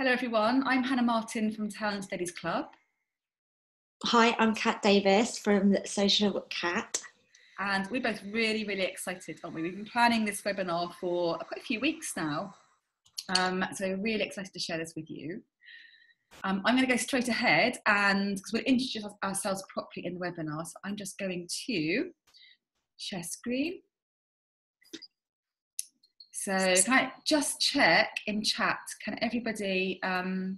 Hello everyone, I'm Hannah Martin from Talent Studies Club. Hi, I'm Kat Davis from Social Cat. And we're both really excited, aren't we? We've been planning this webinar for quite a few weeks now. So really excited to share this with you. I'm going to go straight ahead and because we'll introduce ourselves properly in the webinar. So I'm just going to share screen. So can I just check in chat, can everybody open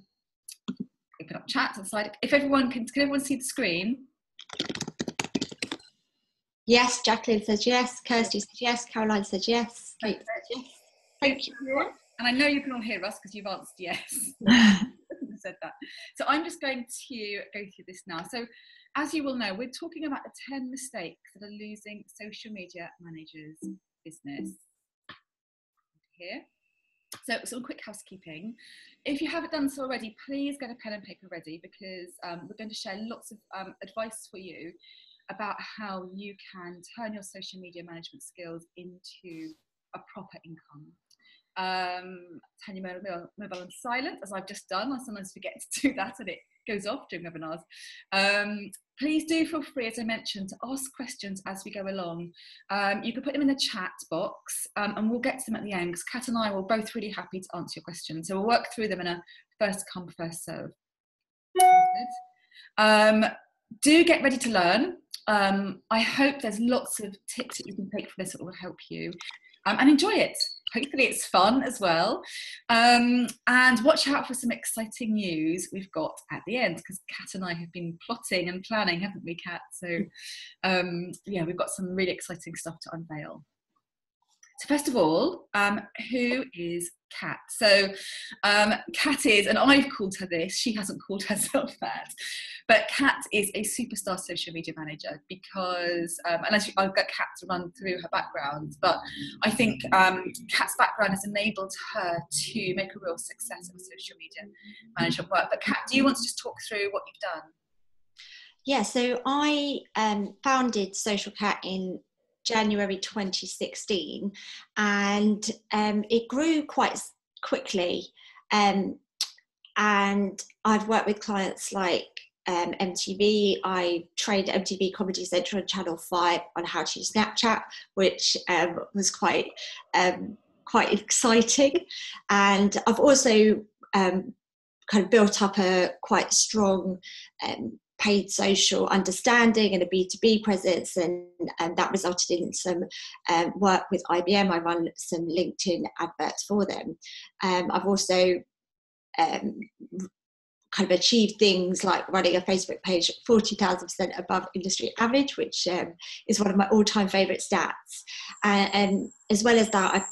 up chat on the side? If everyone can everyone see the screen? Yes, Jacqueline says yes, Kirsty says yes, Caroline says yes, Kate says yes. Thank you. And I know you can all hear us because you've answered yes. Said that. So I'm just going to go through this now. So as you will know, we're talking about the 10 mistakes that are losing social media managers' business. Here. So some quick housekeeping. If you haven't done so already, please get a pen and paper ready because we're going to share lots of advice for you about how you can turn your social media management skills into a proper income. Turn your mobile on silent, as I've just done. I sometimes forget to do that and it goes off during webinars. Please do feel free, as I mentioned, to ask questions as we go along. You can put them in the chat box and we'll get to them at the end because Kat and I were both really happy to answer your questions. So we'll work through them in a first come, first serve. Do get ready to learn. I hope there's lots of tips that you can take from this that will help you and enjoy it. Hopefully it's fun as well. And watch out for some exciting news we've got at the end because Kat and I have been plotting and planning, haven't we, Kat? So yeah, we've got some really exciting stuff to unveil. So first of all, who is Kat? So Kat is, and I've called her this, she hasn't called herself that, but Kat is a superstar social media manager because, and I'll get Kat to run through her background, but I think Kat's background has enabled her to make a real success of social media management work. But Kat, do you want to just talk through what you've done? Yeah, so I founded Social Cat in January 2016 and it grew quite quickly and I've worked with clients like MTV. I trained MTV Comedy Central and Channel 5 on how to use Snapchat, which was quite exciting, and I've also kind of built up a quite strong paid social understanding and a B2B presence, and that resulted in some work with IBM. I run some LinkedIn adverts for them. I've also kind of achieved things like running a Facebook page 40,000% above industry average, which is one of my all-time favourite stats. And as well as that,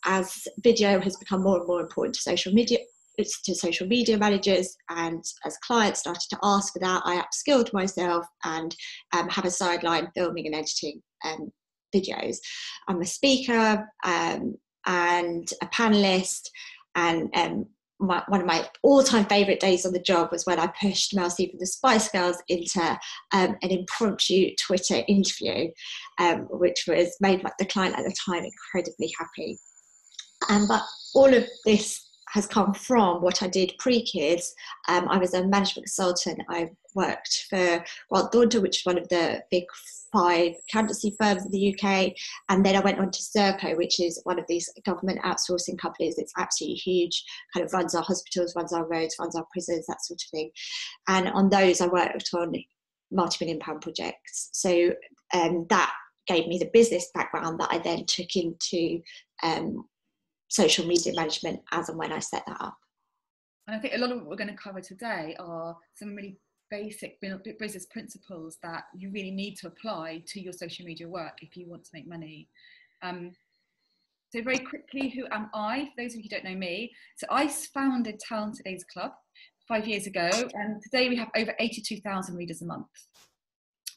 as video has become more and more important to social media managers, and as clients started to ask for that, I upskilled myself and have a sideline filming and editing videos. I'm a speaker and a panellist, and one of my all-time favourite days on the job was when I pushed Mel C from the Spice Girls into an impromptu Twitter interview, which was made the client at the time incredibly happy. But all of this has come from what I did pre-kids. I was a management consultant. I worked for Grant Thornton, which is one of the big 5 accountancy firms in the UK. And then I went on to Serco, which is one of these government outsourcing companies. It's absolutely huge, kind of runs our hospitals, runs our roads, runs our prisons, that sort of thing. And on those, I worked on multi-million-pound projects. So that gave me the business background that I then took into social media management as and when I set that up. And I think a lot of what we're going to cover today are some really basic business principles that you really need to apply to your social media work if you want to make money. So very quickly, who am I? For those of you who don't know me, so I founded Talent Studies Club 5 years ago, and today we have over 82,000 readers a month.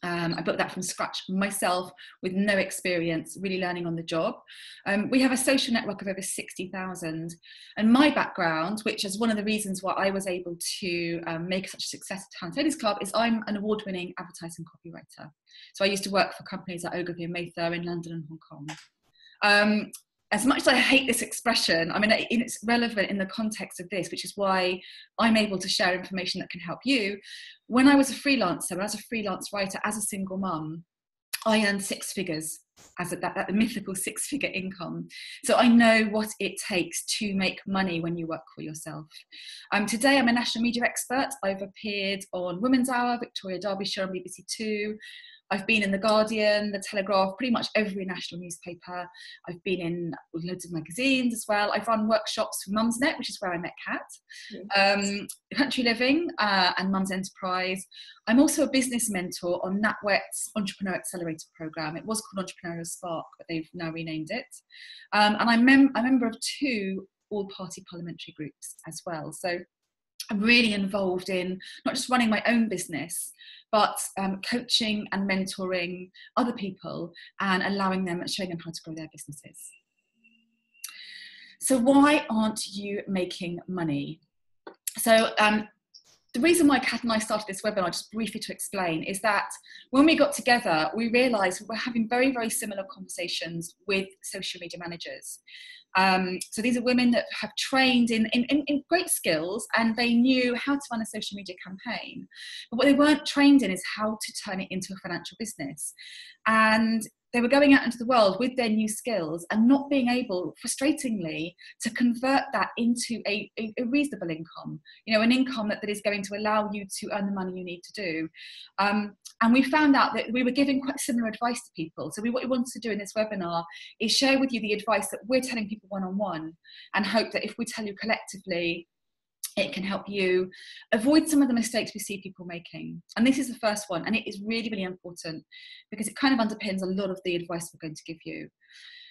I built that from scratch myself with no experience, really learning on the job. We have a social network of over 60,000. And my background, which is one of the reasons why I was able to make such a success at Talent Studies Club, is I'm an award-winning advertising copywriter. So I used to work for companies like Ogilvy and Mayfair in London and Hong Kong. as much as I hate this expression, I mean, it's relevant in the context of this, which is why I'm able to share information that can help you. When I was a freelancer, as a freelance writer, as a single mum, I earned six figures, as that mythical six-figure income. So I know what it takes to make money when you work for yourself. Today I'm a national media expert. I've appeared on Women's Hour, Victoria Derbyshire on BBC Two. I've been in The Guardian, The Telegraph, pretty much every national newspaper. I've been in loads of magazines as well. I've run workshops for Mumsnet, which is where I met Kat, Country Living and Mums Enterprise. I'm also a business mentor on NatWet's Entrepreneur Accelerator programme. It was called Entrepreneurial Spark, but they've now renamed it. And I'm a member of two all-party parliamentary groups as well. So I'm really involved in not just running my own business, but coaching and mentoring other people and allowing them, showing them how to grow their businesses. So why aren't you making money? So the reason why Kat and I started this webinar, just briefly to explain, is that when we got together, we realised we were having very, very similar conversations with social media managers. So these are women that have trained in great skills, and they knew how to run a social media campaign. But what they weren't trained in is how to turn it into a financial business. And they were going out into the world with their new skills and not being able, frustratingly, to convert that into a reasonable income, an income that is going to allow you to earn the money you need to do. And we found out that we were giving quite similar advice to people. So what we wanted to do in this webinar is share with you the advice that we're telling people one-on-one, and hope that if we tell you collectively, it can help you avoid some of the mistakes we see people making. And this is the first one, and it is really, really important because it kind of underpins a lot of the advice we're going to give you.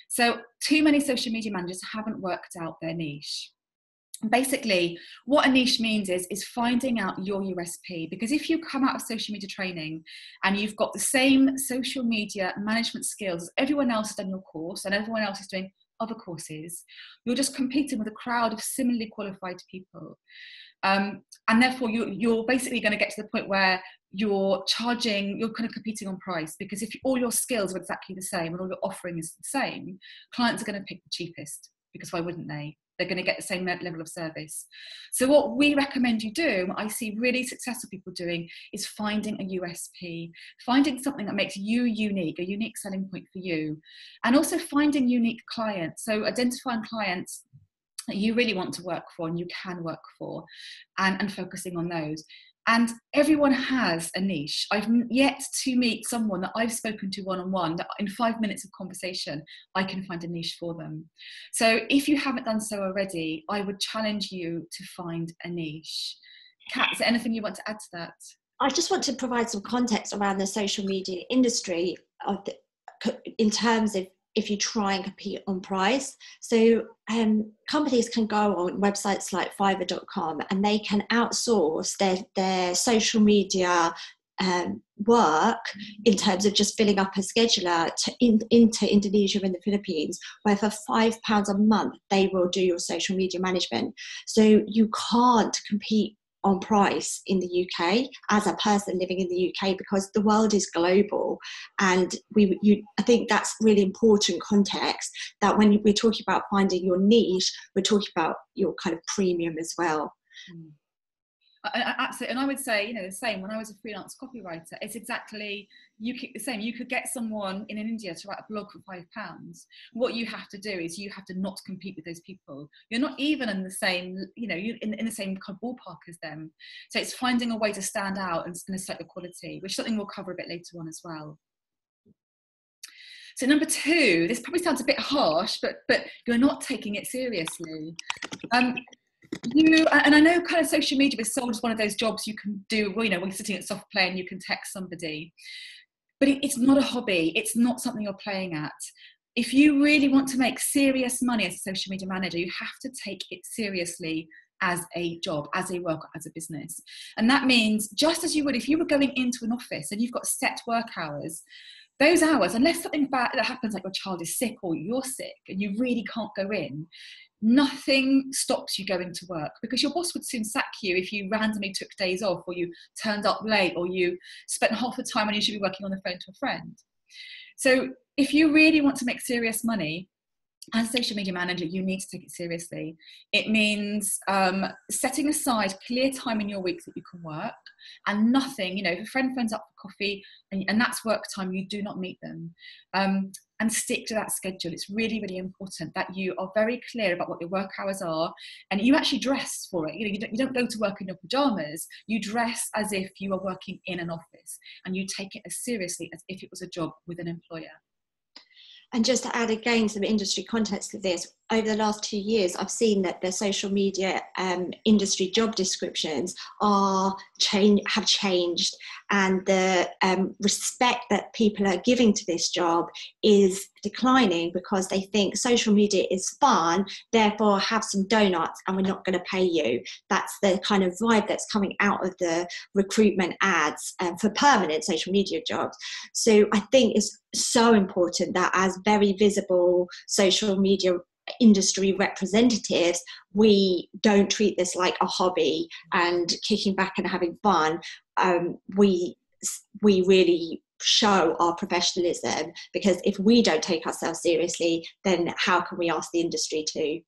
So too many social media managers haven't worked out their niche. Basically, what a niche means is finding out your USP, because if you come out of social media training and you've got the same social media management skills as everyone else has done your course and everyone else is doing other courses, you're just competing with a crowd of similarly qualified people. And therefore you're basically going to get to the point where you're kind of competing on price, because if all your skills are exactly the same and all your offering is the same, clients are going to pick the cheapest, because why wouldn't they? They're going to get the same level of service. So what we recommend you do, what I see really successful people doing, is finding a USP, finding something that makes you unique, a unique selling point for you, and also finding unique clients. So identifying clients that you really want to work for and you can work for, and focusing on those. And everyone has a niche. I've yet to meet someone that I've spoken to one-on-one that in 5 minutes of conversation, I can find a niche for them. So if you haven't done so already, I would challenge you to find a niche. Kat, is there anything you want to add to that? I just want to provide some context around the social media industry in terms of if you try and compete on price. So companies can go on websites like Fiverr.com and they can outsource their social media work in terms of just filling up a scheduler into Indonesia and the Philippines, where for £5 a month they will do your social media management. So you can't compete on price in the UK as a person living in the UK, because the world is global. And I think that's really important context, that when we're talking about finding your niche, we're talking about your kind of premium as well. Absolutely. And I would say, the same, when I was a freelance copywriter, it's exactly the same. You could get someone in India to write a blog for £5. What you have to do is you have to not compete with those people. You're not even in the same, in the same kind of ballpark as them. So it's finding a way to stand out and assert the quality, which is something we'll cover a bit later on as well. So number 2, this probably sounds a bit harsh, but you're not taking it seriously. And I know kind of social media is sold as one of those jobs you can do, when you're sitting at soft play and you can text somebody, but it's not a hobby. It's not something you're playing at. If you really want to make serious money as a social media manager, you have to take it seriously as a job, as a work, as a business. And that means, just as you would if you were going into an office and you've got set work hours, those hours, unless something bad that happens, like your child is sick or you're sick and you really can't go in, nothing stops you going to work, because your boss would soon sack you if you randomly took days off, or you turned up late, or you spent half the time when you should be working on the phone to a friend. So if you really want to make serious money, as a social media manager, you need to take it seriously. It means setting aside clear time in your week that you can work, and nothing, if a friend phones up for coffee and that's work time, you do not meet them. And stick to that schedule. It's really, really important that you are very clear about what your work hours are, and you actually dress for it. You don't go to work in your pajamas. You dress as if you are working in an office, and you take it as seriously as if it was a job with an employer. And just to add again some industry context to this, over the last 2 years, I've seen that the social media industry job descriptions have changed, and the respect that people are giving to this job is declining, because they think social media is fun, therefore have some donuts and we're not going to pay you. That's the kind of vibe that's coming out of the recruitment ads for permanent social media jobs. So I think it's so important that as very visible social media industry representatives, we don't treat this like a hobby and kicking back and having fun. We really show our professionalism, because if we don't take ourselves seriously, then how can we ask the industry to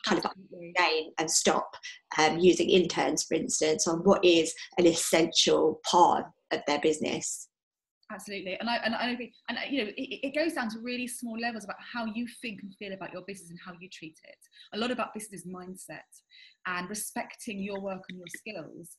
kind of again and stop using interns, for instance, on what is an essential part of their business? Absolutely, and I agree. And it goes down to really small levels about how you think and feel about your business and how you treat it. A lot about business mindset and respecting your work and your skills.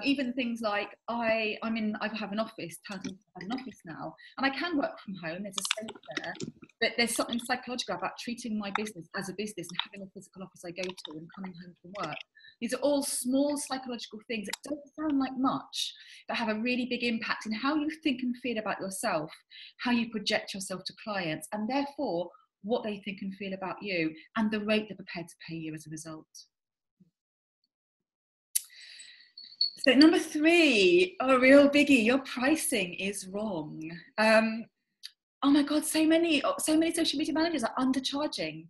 Even things like I have an office, I have an office now, and I can work from home. There's a space there, but there's something psychological about treating my business as a business and having a physical office I go to and coming home from work. These are all small psychological things that don't sound like much, but have a really big impact in how you think and feel about yourself, how you project yourself to clients, and therefore what they think and feel about you, and the rate they're prepared to pay you as a result. So number 3, a real biggie, your pricing is wrong. Oh my God, so many social media managers are undercharging.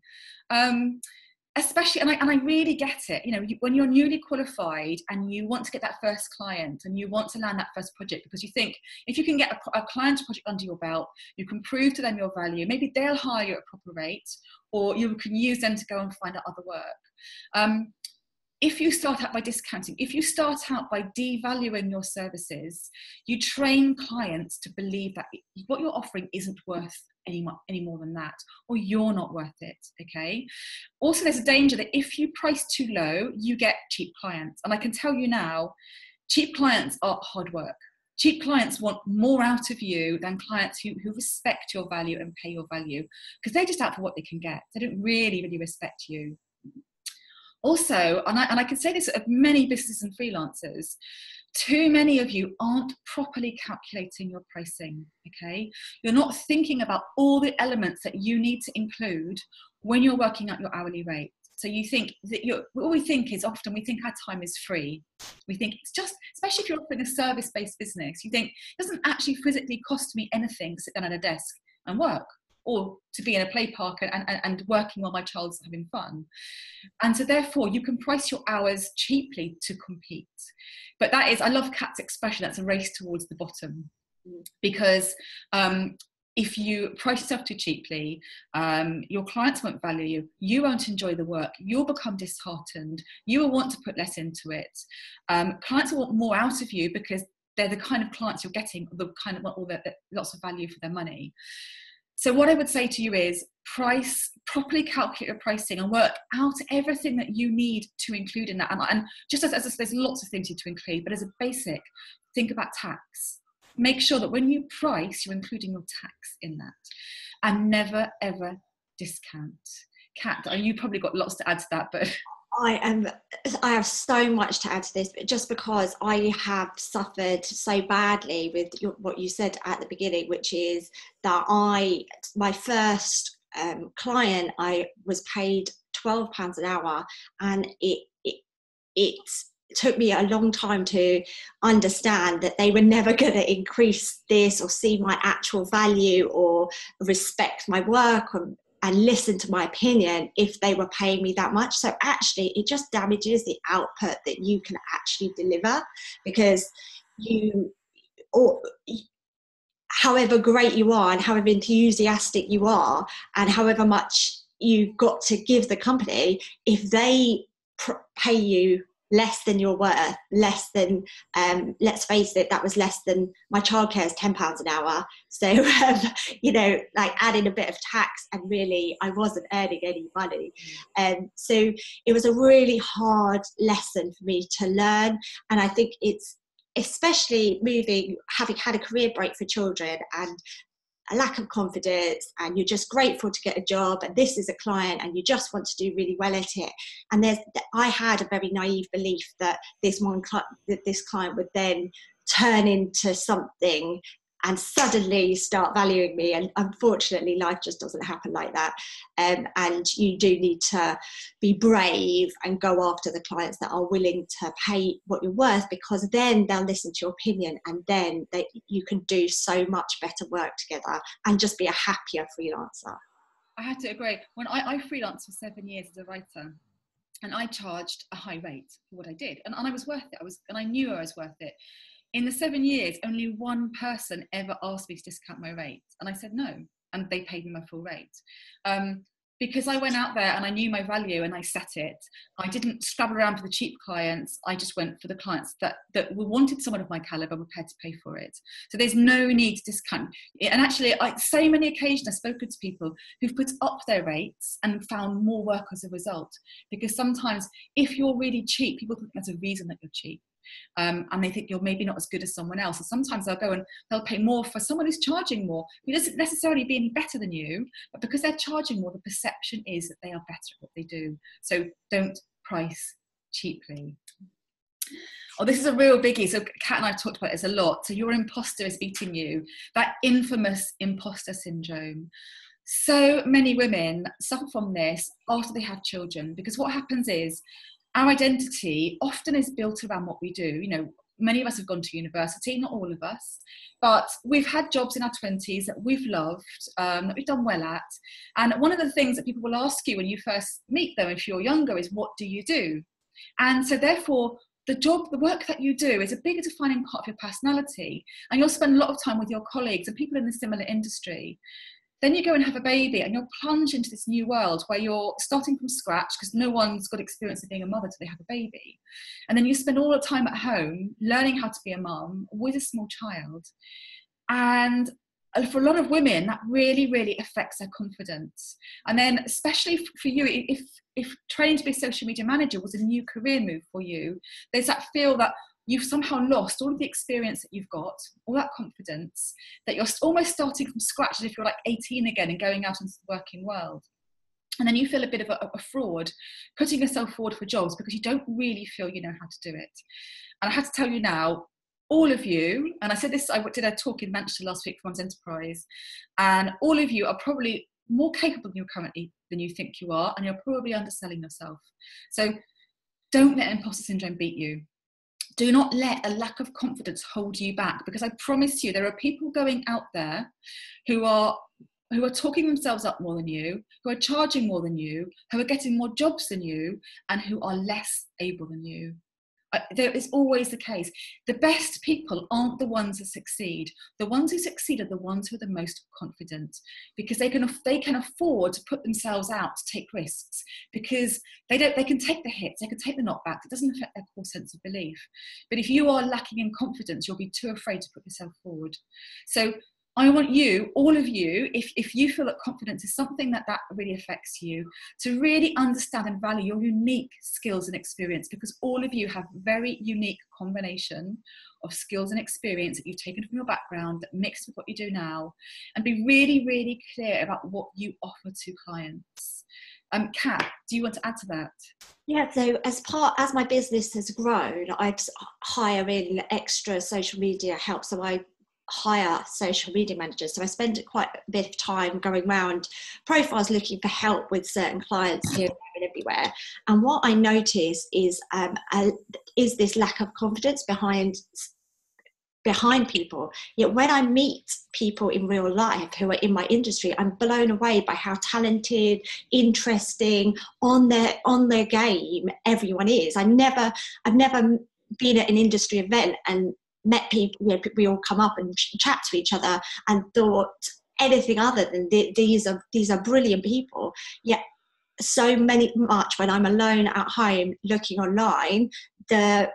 Especially, and I really get it, when you're newly qualified and you want to get that first client and you want to land that first project, because you think if you can get a client project under your belt, you can prove to them your value, maybe they'll hire you at a proper rate, or you can use them to go and find out other work. If you start out by discounting, if you start out by devaluing your services, you train clients to believe that what you're offering isn't worth any more than that, or you're not worth it, okay? Also, there's a danger that if you price too low, you get cheap clients. And I can tell you now, cheap clients are hard work. Cheap clients want more out of you than clients who respect your value and pay your value, because they're just out for what they can get. They don't really, really respect you. Also, and I can say this of many businesses and freelancers, too many of you aren't properly calculating your pricing, okay? You're not thinking about all the elements that you need to include when you're working out your hourly rate. So you think that what we think is often we think our time is free. We think it's just, especially if you're offering a service-based business, you think it doesn't actually physically cost me anything to sit down at a desk and work, or to be in a play park and working while my child's having fun. And so therefore you can price your hours cheaply to compete. But that is, I love Kat's expression, that's a race towards the bottom. Because if you price yourself too cheaply, your clients won't value you, you won't enjoy the work, you'll become disheartened, you will want to put less into it. Clients will want more out of you because they're the kind of clients you're getting, the kind of want all lots of value for their money. So what I would say to you is properly calculate your pricing and work out everything that you need to include in that. And just as there's lots of things to include, but as a basic, think about tax. Make sure that when you price, you're including your tax in that. And never, ever discount. Kat, you probably got lots to add to that, but... I have so much to add to this, but just because I have suffered so badly with what you said at the beginning, which is that my first client, I was paid £12 an hour, and it took me a long time to understand that they were never going to increase this or see my actual value or respect my work and listen to my opinion if they were paying me that much. So actually it just damages the output that you can actually deliver, because however great you are and however enthusiastic you are and however much you've got to give the company, if they pay you less than you're worth, less than, let's face it, that was less than my childcare is £10 an hour. So, you know, like adding a bit of tax, and really I wasn't earning any money. So it was a really hard lesson for me to learn. And I think it's, especially having had a career break for children and a lack of confidence, and you're just grateful to get a job, and this is a client and you just want to do really well at it. And I had a very naive belief that this client would then turn into something and suddenly start valuing me. And unfortunately, life just doesn't happen like that. And you do need to be brave and go after the clients that are willing to pay what you're worth, because then they'll listen to your opinion, and then you can do so much better work together and just be a happier freelancer. I had to agree. When I freelanced for 7 years as a writer, and I charged a high rate for what I did, and I was worth it. And I knew I was worth it. In the 7 years, only one person ever asked me to discount my rate. And I said no. And they paid me my full rate. Because I went out there and I knew my value and I set it. I didn't scrabble around for the cheap clients. I just went for the clients that wanted someone of my caliber, prepared to pay for it. So there's no need to discount. And actually, so many occasions I've spoken to people who've put up their rates and found more work as a result. Because sometimes if you're really cheap, people think there's a reason that you're cheap. And they think you're maybe not as good as someone else. And sometimes they'll go and they'll pay more for someone who's charging more, who doesn't necessarily be any better than you, but because they're charging more, the perception is that they are better at what they do. So don't price cheaply. Oh, this is a real biggie. So Kat and I have talked about this a lot. So your imposter is beating you. That infamous imposter syndrome. So many women suffer from this after they have children, because what happens is, our identity often is built around what we do. You know, many of us have gone to university, not all of us, but we've had jobs in our 20s that we've loved, that we've done well at. And one of the things that people will ask you when you first meet them, if you're younger, is what do you do? And so therefore, the work that you do is a bigger defining part of your personality. And you'll spend a lot of time with your colleagues and people in a similar industry. Then you go and have a baby and you're plunged into this new world where you're starting from scratch, because no one's got experience of being a mother till they have a baby. And then you spend all the time at home learning how to be a mum with a small child. And for a lot of women, that really, really affects their confidence. And then especially for you, if training to be a social media manager was a new career move for you, there's that feel that you've somehow lost all of the experience that you've got, all that confidence, that you're almost starting from scratch as if you're like 18 again and going out into the working world. And then you feel a bit of a fraud, putting yourself forward for jobs because you don't really feel you know how to do it. And I have to tell you now, all of you, and I said this, I did a talk in Manchester last week for One's Enterprise, and all of you are probably more capable than you think you are, and you're probably underselling yourself. So don't let imposter syndrome beat you. Do not let a lack of confidence hold you back, because I promise you there are people going out there who are talking themselves up more than you, who are charging more than you, who are getting more jobs than you, and who are less able than you. There is always the case. The best people aren't the ones that succeed. The ones who succeed are the ones who are the most confident, because they can afford to put themselves out to take risks, because they can take the hits, they can take the knockbacks. It doesn't affect their core sense of belief. But if you are lacking in confidence, you'll be too afraid to put yourself forward. So I want you, all of you, if you feel that confidence is something that really affects you, to really understand and value your unique skills and experience, because all of you have very unique combination of skills and experience that you've taken from your background that mixed with what you do now, and be really, really clear about what you offer to clients. Kat, do you want to add to that? Yeah, so as my business has grown, I hire in extra social media help. So I hire social media managers. So I spend quite a bit of time going around profiles looking for help with certain clients here and everywhere. And what I notice is this lack of confidence behind people. Yet when I meet people in real life who are in my industry, I'm blown away by how talented, interesting, on their game everyone is. I've never been at an industry event and met people, we all come up and chat to each other and thought, anything other than these are brilliant people. Yet so much when I'm alone at home looking online, the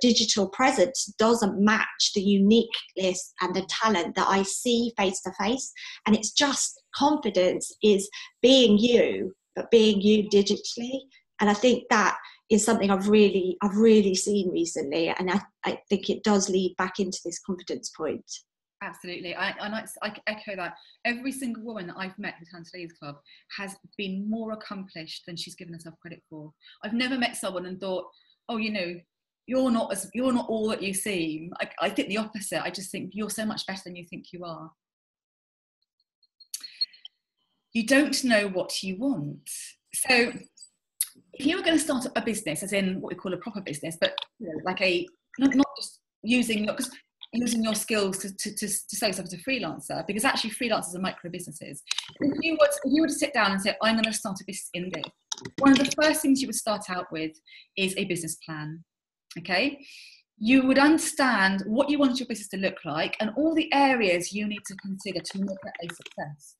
digital presence doesn't match the uniqueness and the talent that I see face to face. And it's just, confidence is being you, but being you digitally. And I think that is something I've really seen recently. And I think it does lead back into this confidence point. Absolutely. I echo that. Every single woman that I've met who's Hansel Ladies Club has been more accomplished than she's given herself credit for. I've never met someone and thought, oh, you know, you're not all that you seem. I think the opposite. I just think you're so much better than you think you are. You don't know what you want. So if you were going to start a business, as in what we call a proper business, but you know, like not just using your skills to sell yourself as a freelancer, because actually freelancers are micro businesses. If you were to sit down and say, I'm going to start a business in this, one of the first things you would start out with is a business plan. Okay, you would understand what you want your business to look like and all the areas you need to consider to make it a success.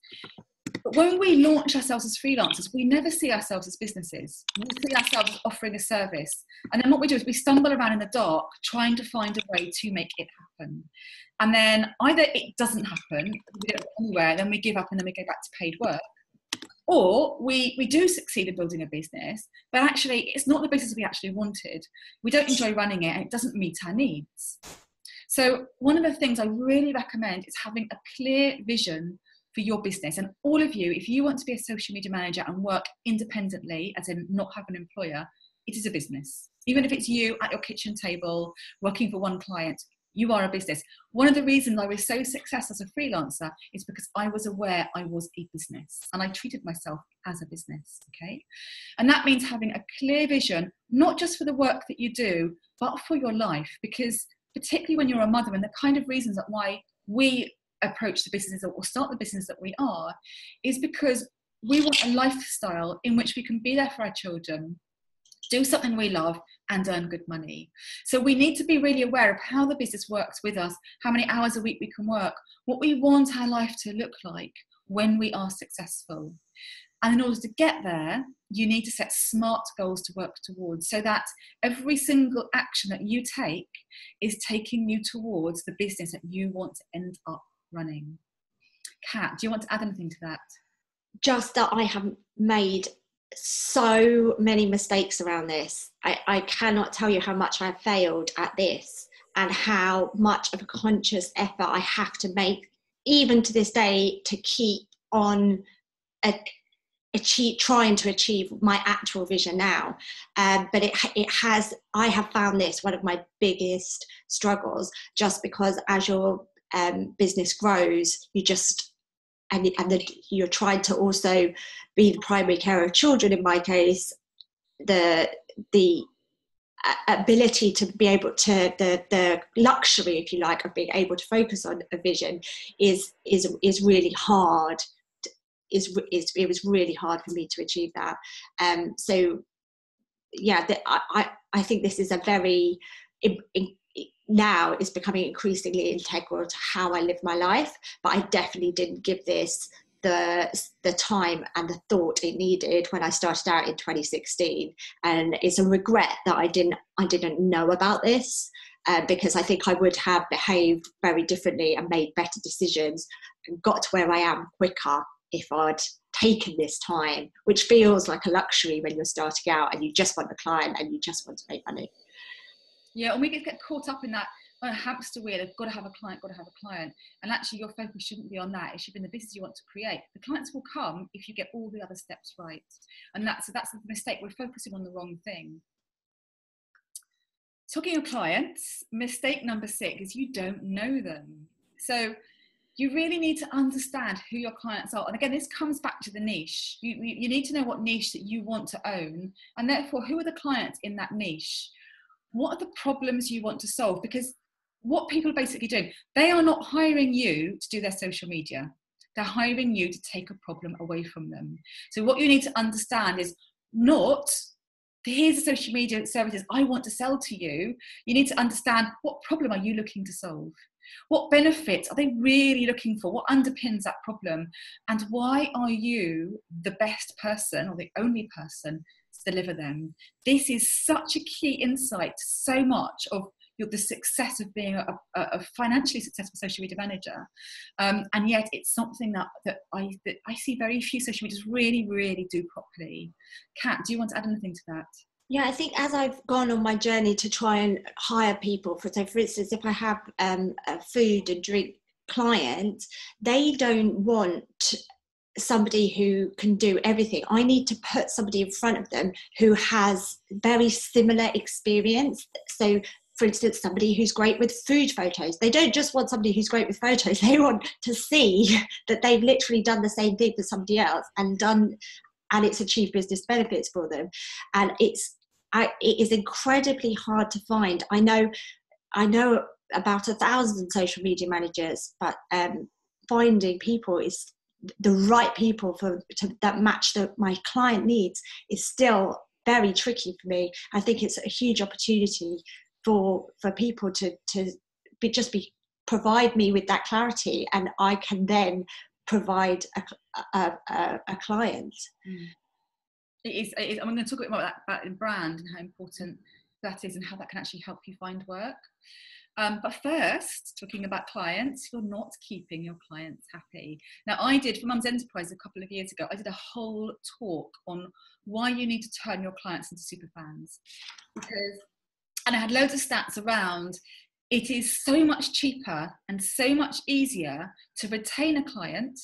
But when we launch ourselves as freelancers, we never see ourselves as businesses. We see ourselves as offering a service. And then what we do is we stumble around in the dark trying to find a way to make it happen. And then either it doesn't happen, we don't go anywhere, then we give up and then we go back to paid work. Or we do succeed in building a business, but actually it's not the business we actually wanted. We don't enjoy running it and it doesn't meet our needs. So one of the things I really recommend is having a clear vision for your business. And all of you, if you want to be a social media manager and work independently, as in not have an employer, it is a business. Even if it's you at your kitchen table working for one client, you are a business. One of the reasons I was so successful as a freelancer is because I was aware I was a business and I treated myself as a business, okay? And that means having a clear vision, not just for the work that you do, but for your life. Because particularly when you're a mother, and the kind of reasons that why we approach the businesses or start the business that we are, is because we want a lifestyle in which we can be there for our children, do something we love and earn good money. So we need to be really aware of how the business works with us, how many hours a week we can work, what we want our life to look like when we are successful. And in order to get there, you need to set smart goals to work towards, so that every single action that you take is taking you towards the business that you want to end up running. Kat, do you want to add anything to that? Just that I have made so many mistakes around this. I cannot tell you how much I've failed at this and how much of a conscious effort I have to make, even to this day, to keep on trying to achieve my actual vision now. But I have found this one of my biggest struggles, just because as your business grows, you're trying to also be the primary carer of children. In my case, the ability to be able to, the luxury, if you like, of being able to focus on a vision is really hard. It was really hard for me to achieve that. So yeah, I think this is a very now is becoming increasingly integral to how I live my life, but I definitely didn't give this the time and the thought it needed when I started out in 2016. And it's a regret that I didn't know about this, because I think I would have behaved very differently and made better decisions and got to where I am quicker if I'd taken this time, which feels like a luxury when you're starting out and you just want the client and you just want to make money. Yeah, and we get caught up in that hamster wheel of got to have a client. And actually your focus shouldn't be on that. It should be in the business you want to create. The clients will come if you get all the other steps right. And that's the mistake. We're focusing on the wrong thing. Talking of clients, mistake number 6 is you don't know them. So you really need to understand who your clients are. And again, this comes back to the niche. You need to know what niche that you want to own, and therefore who are the clients in that niche? What are the problems you want to solve? Because what people are basically doing, they are not hiring you to do their social media. They're hiring you to take a problem away from them. So what you need to understand is not, here's the social media services I want to sell to you. You need to understand, what problem are you looking to solve? What benefits are they really looking for? What underpins that problem? And why are you the best person or the only person to deliver them? This is such a key insight to so much of the success of being a financially successful social media manager. And yet it's something that I see very few social medias really, really do properly. Kat, do you want to add anything to that? Yeah, I think as I've gone on my journey to try and hire people, for instance, if I have a food and drink client, they don't want somebody who can do everything. I need to put somebody in front of them who has very similar experience. So, for instance, somebody who's great with food photos. They don't just want somebody who's great with photos. They want to see that they've literally done the same thing for somebody else and it's achieved business benefits for them. And it is incredibly hard to find. I know about 1,000 social media managers, but finding people is the right people that match my client needs is still very tricky for me. I think it's a huge opportunity for people to provide me with that clarity, and I can then provide a client. It is. I'm going to talk a bit more about in brand and how important that is and how that can actually help you find work. But first, talking about clients, you're not keeping your clients happy. Now, I did for Mum's Enterprise a couple of years ago, I did a whole talk on why you need to turn your clients into super fans. And I had loads of stats around, it is so much cheaper and so much easier to retain a client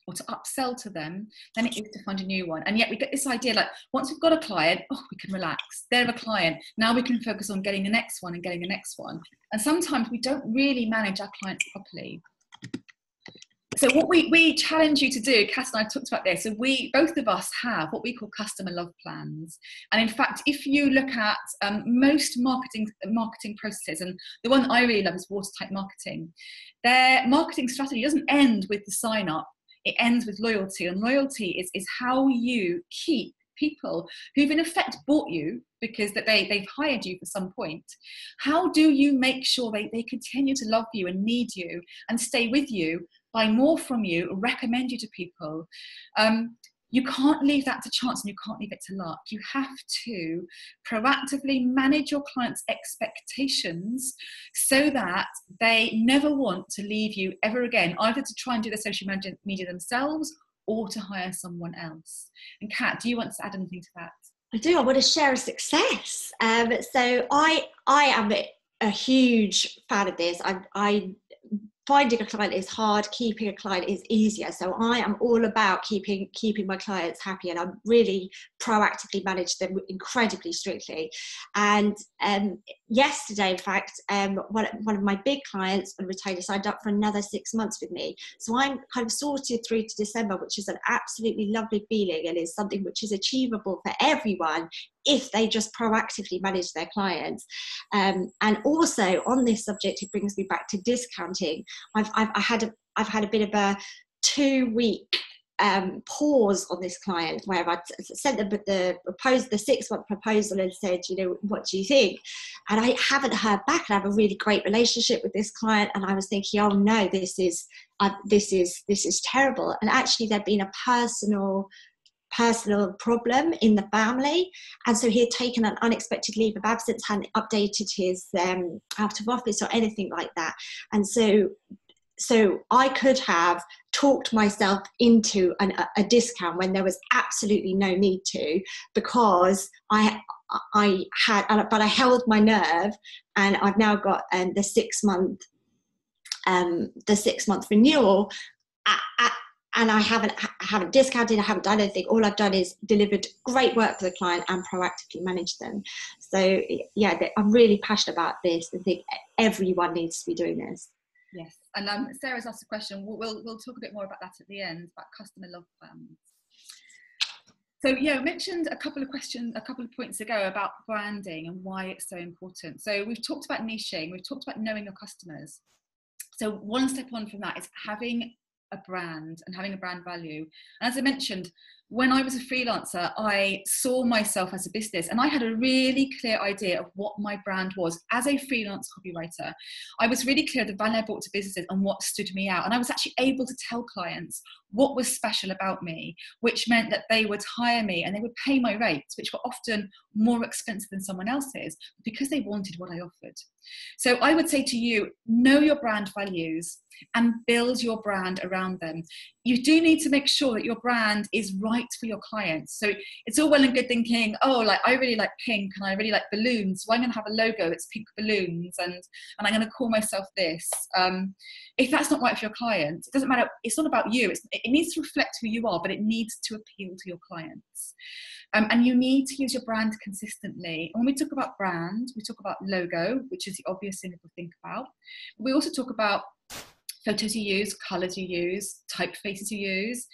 or to upsell to them than it is to find a new one. And yet we get this idea, like, once we've got a client, we can relax. They're a client. Now we can focus on getting the next one and getting the next one. And sometimes we don't really manage our clients properly. So what we challenge you to do, Cass and I talked about this, so both of us have what we call customer love plans. And in fact, if you look at most marketing processes, and the one that I really love is watertight marketing, their marketing strategy doesn't end with the sign up. It ends with loyalty, and loyalty is how you keep people who've in effect bought you because they've hired you for some point. How do you make sure they continue to love you and need you and stay with you, buy more from you, recommend you to people? You can't leave that to chance, and you can't leave it to luck. You have to proactively manage your clients' expectations so that they never want to leave you ever again, either to try and do the social media themselves or to hire someone else. And Kat, do you want to add anything to that? I do. I want to share a success. So I am a huge fan of this. Finding a client is hard, keeping a client is easier. So I am all about keeping my clients happy, and I really proactively manage them incredibly strictly. And yesterday, in fact, one of my big clients and retainers signed up for another 6 months with me. So I'm kind of sorted through to December, which is an absolutely lovely feeling, and is something which is achievable for everyone if they just proactively manage their clients. And also on this subject, it brings me back to discounting. I've had a bit of a 2-week pause on this client where I sent them the 6-month proposal and said, what do you think? And I haven't heard back. And I have a really great relationship with this client, and I was thinking, oh no, this is terrible. And actually there'd been a personal problem in the family, and so he had taken an unexpected leave of absence, hadn't updated his out of office or anything like that. And so I could have talked myself into a discount when there was absolutely no need to, because I held my nerve, and I've now got the 6 month renewal and I haven't discounted, I haven't done anything. All I've done is delivered great work for the client and proactively managed them. So yeah, I'm really passionate about this. I think everyone needs to be doing this. Yes, and Sarah's asked a question. We'll talk a bit more about that at the end, about customer love plans. So yeah, I mentioned a couple of points ago about branding and why it's so important. So we've talked about niching, we've talked about knowing your customers. So one step on from that is having a brand and having a brand value. And as I mentioned, when I was a freelancer, I saw myself as a business, and I had a really clear idea of what my brand was. As a freelance copywriter, I was really clear the value I brought to businesses and what stood me out. And I was actually able to tell clients what was special about me, which meant that they would hire me and they would pay my rates, which were often more expensive than someone else's, because they wanted what I offered. So I would say to you, know your brand values and build your brand around them. You do need to make sure that your brand is right for your clients. So it's all well and good thinking, oh, like I really like pink and I really like balloons, so I'm going to have a logo that's pink balloons and I'm going to call myself this. If that's not right for your client, it doesn't matter. It's not about you. It needs to reflect who you are, but it needs to appeal to your clients. And you need to use your brand consistently. And when we talk about brand, we talk about logo, which is the obvious thing people think about. We also talk about photos you use, colours you use, typefaces you use,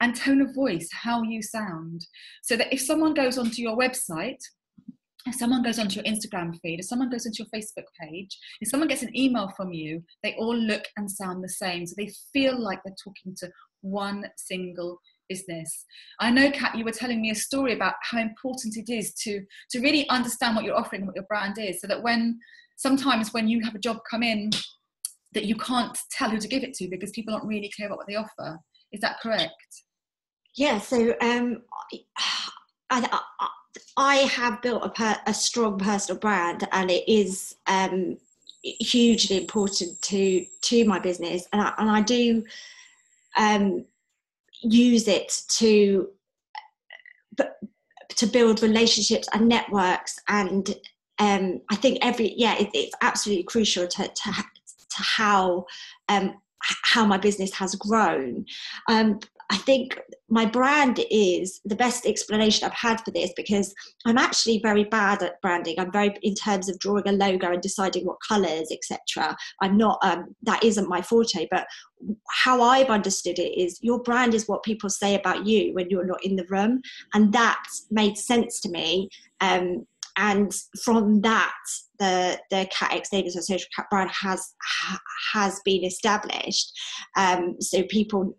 and tone of voice, how you sound. So that if someone goes onto your website, if someone goes onto your Instagram feed, if someone goes onto your Facebook page, if someone gets an email from you, they all look and sound the same. So they feel like they're talking to one single business. I know, Kat, you were telling me a story about how important it is to really understand what you're offering and what your brand is, so that sometimes when you have a job come in, that you can't tell who to give it to because people aren't really clear about what they offer. Is that correct? Yeah, so I have built a strong personal brand, and it is hugely important to my business, and I do use it to build relationships and networks, and I think it's absolutely crucial to how my business has grown. I think my brand is the best explanation I've had for this, because I'm actually very bad at branding. I'm very, in terms of drawing a logo and deciding what colours, etc. I'm not, that isn't my forte, but how I've understood it is your brand is what people say about you when you're not in the room. And that made sense to me. And from that, the Cat X Davis or Social Cat brand has been established. So people,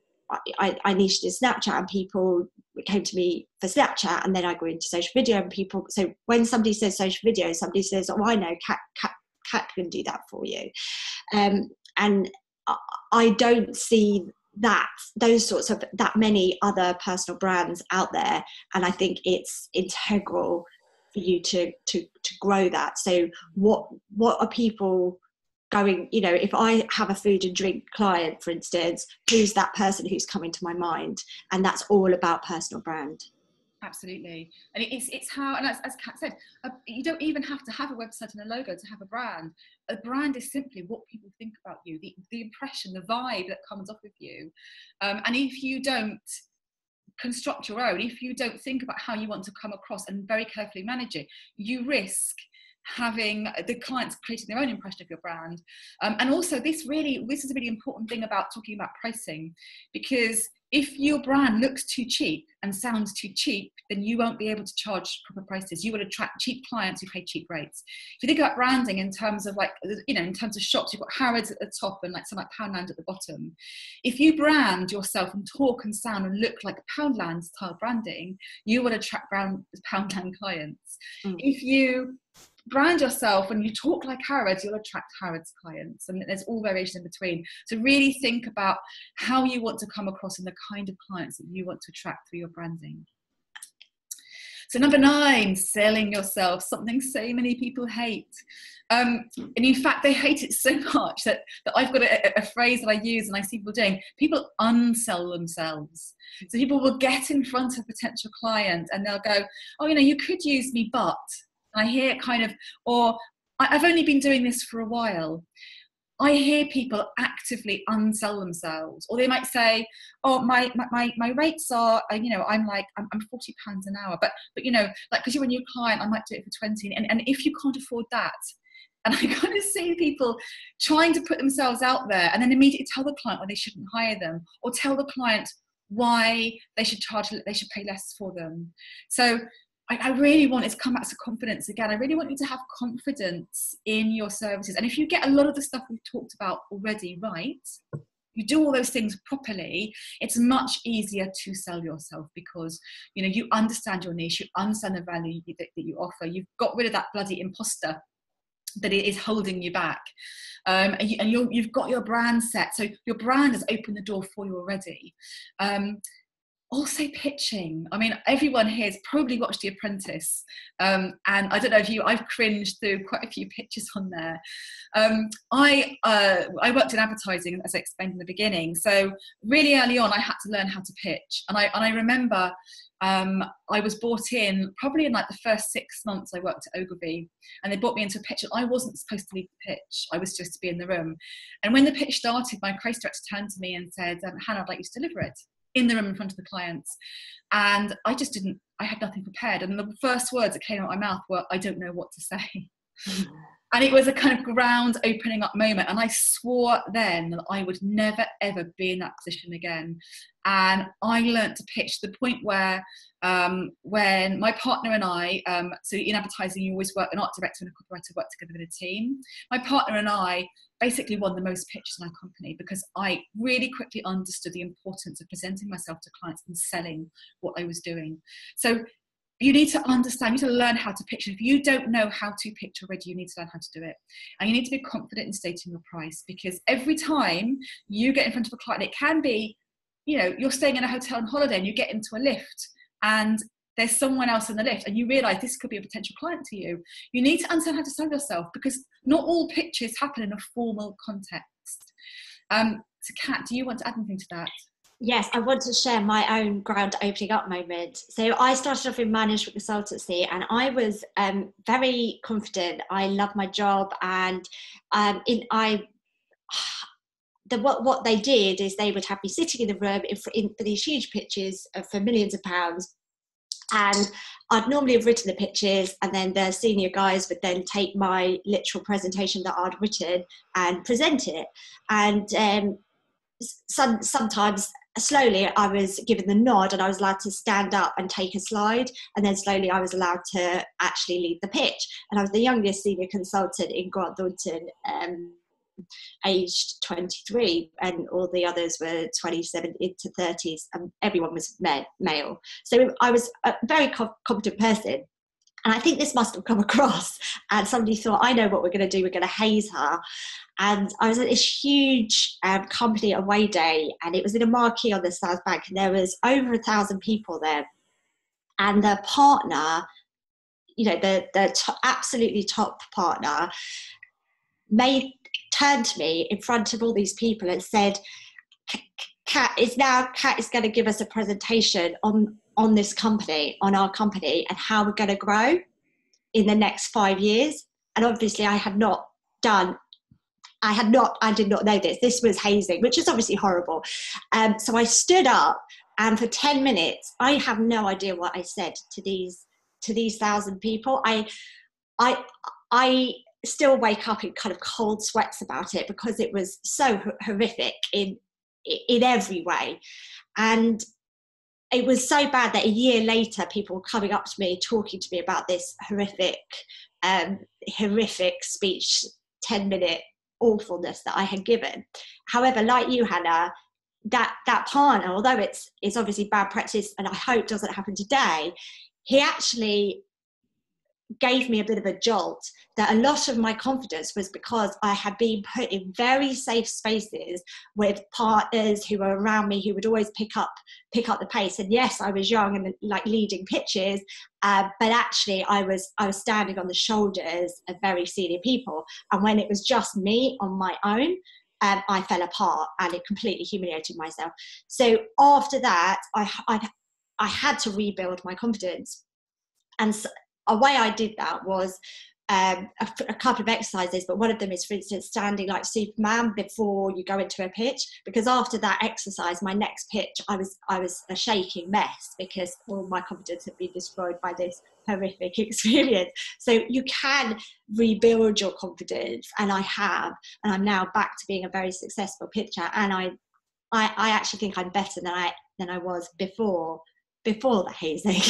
I niched in Snapchat, and people came to me for Snapchat, and then I grew into social video. And people, so when somebody says social video, somebody says, "Oh, I know, Cat can do that for you," and I don't see those sorts of that many other personal brands out there, and I think it's integral for you to grow that. So what are people going, if I have a food and drink client, for instance, who's that person who's coming to my mind? And that's all about personal brand. Absolutely. And it's how, and as Kat said, you don't even have to have a website and a logo to have a brand. A brand is simply what people think about you, the impression, the vibe that comes off of you. And if you don't construct your own, if you don't think about how you want to come across and very carefully manage it, you risk having the clients creating their own impression of your brand. And also this is a really important thing about talking about pricing, because if your brand looks too cheap and sounds too cheap, then you won't be able to charge proper prices. You will attract cheap clients who pay cheap rates. If you think about branding in terms of in terms of shops, you've got Harrods at the top and some like Poundland at the bottom. If you brand yourself and talk and sound and look like Poundland style branding, you will attract Poundland clients. If you brand yourself and you talk like Harrods, you'll attract Harrods clients, and there's all variation in between. So really think about how you want to come across and the kind of clients that you want to attract through your branding. So number 9, selling yourself, something so many people hate. And in fact, they hate it so much that I've got a phrase that I use and I see people doing. People unsell themselves. So people will get in front of a potential client and they'll go, oh, you could use me, but... I hear or I've only been doing this for a while. I hear people actively unsell themselves, or they might say, "Oh, my rates are, I'm £40 an hour, but because you're a new client, I might do it for 20, and if you can't afford that." And I kind of see people trying to put themselves out there, and then immediately tell the client why they shouldn't hire them, or tell the client why they should pay less for them. So I really want it to come back to confidence again. I really want you to have confidence in your services. And if you get a lot of the stuff we've talked about already right, you do all those things properly, it's much easier to sell yourself, because you understand your niche, you understand the value that you offer. You've got rid of that bloody imposter that it is holding you back, and you've got your brand set, so your brand has opened the door for you already. Also pitching. I mean, everyone here has probably watched The Apprentice, and I don't know if I've cringed through quite a few pitches on there. I worked in advertising, as I explained in the beginning, so really early on I had to learn how to pitch, and I remember I was brought in probably in like the first 6 months I worked at Ogilvy, and they brought me into a pitch, and I wasn't supposed to lead the pitch, I was just to be in the room. And when the pitch started, my creative director turned to me and said, Hannah, I'd like you to deliver it in the room in front of the clients. And I had nothing prepared, and the first words that came out of my mouth were, I don't know what to say. And it was a kind of ground opening up moment, and I swore then that I would never ever be in that position again. And I learnt to pitch to the point where when my partner and I, so in advertising you always work, an art director and a copywriter work together in a team. My partner and I basically won the most pitches in our company, because I really quickly understood the importance of presenting myself to clients and selling what I was doing. So you need to understand, you need to learn how to pitch. If you don't know how to pitch already, you need to learn how to do it. And you need to be confident in stating your price, because every time you get in front of a client, it can be, you're staying in a hotel on holiday and you get into a lift and there's someone else in the lift and you realise this could be a potential client to you. You need to understand how to sell yourself, because not all pitches happen in a formal context. So Kat, do you want to add anything to that? Yes, I want to share my own ground opening up moment. So I started off in management consultancy, and I was very confident. I loved my job, and what they did is they would have me sitting in the room for these huge pitches for millions of pounds. And I'd normally have written the pitches, and then the senior guys would then take my literal presentation that I'd written and present it. And sometimes slowly I was given the nod and I was allowed to stand up and take a slide, and then slowly I was allowed to actually lead the pitch. And I was the youngest senior consultant in Grant Thornton, aged 23, and all the others were 27 into 30s, and everyone was male. So I was a very competent person. And I think this must have come across, and somebody thought, I know what we're going to do, we're going to haze her. And I was at this huge company away day, and it was in a marquee on the South Bank, and there was over 1,000 people there. And the partner, the absolutely top partner, turned to me in front of all these people and said, Kat is going to give us a presentation on this company, on our company, and how we're going to grow in the next 5 years. And obviously I did not know this. This was hazing, which is obviously horrible. So I stood up, and for 10 minutes, I have no idea what I said to these 1,000 people. I still wake up in kind of cold sweats about it, because it was so horrific in every way. And it was so bad that a year later, people were coming up to me, talking to me about this horrific speech, 10-minute awfulness that I had given. However, like you, Hannah, that partner, although it's obviously bad practice, and I hope doesn't happen today, he actually gave me a bit of a jolt. That a lot of my confidence was because I had been put in very safe spaces with partners who were around me, who would always pick up the pace. And yes, I was young and like leading pitches, but actually I was standing on the shoulders of very senior people. And when it was just me on my own, I fell apart, and it completely humiliated myself. So after that, I had to rebuild my confidence. And so a way I did that was a couple of exercises, but one of them is, for instance, standing like Superman before you go into a pitch, because after that exercise, my next pitch, I was a shaking mess, because all my confidence had been destroyed by this horrific experience. So you can rebuild your confidence, and I have, and I'm now back to being a very successful pitcher, and I actually think I'm better than I was before before the hazing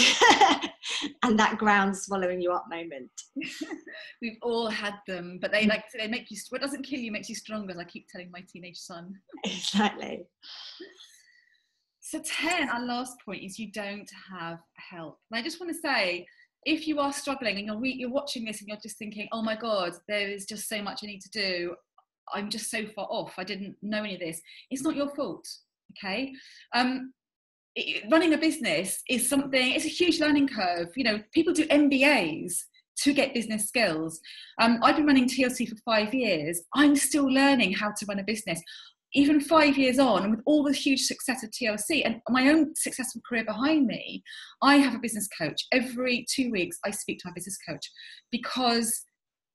and that ground swallowing you up moment. We've all had them, but they make you, what doesn't kill you makes you stronger, as I keep telling my teenage son. Exactly. So 10, our last point, is you don't have help. And I just want to say, if you are struggling and you're watching this and you're just thinking, oh my God, there is just so much I need to do, I'm just so far off, I didn't know any of this, it's not your fault, okay? Running a business is it's a huge learning curve. You know, people do MBAs to get business skills. I've been running TLC for 5 years. I'm still learning how to run a business. Even 5 years on, and with all the huge success of TLC and my own successful career behind me, I have a business coach. Every 2 weeks, I speak to my business coach, because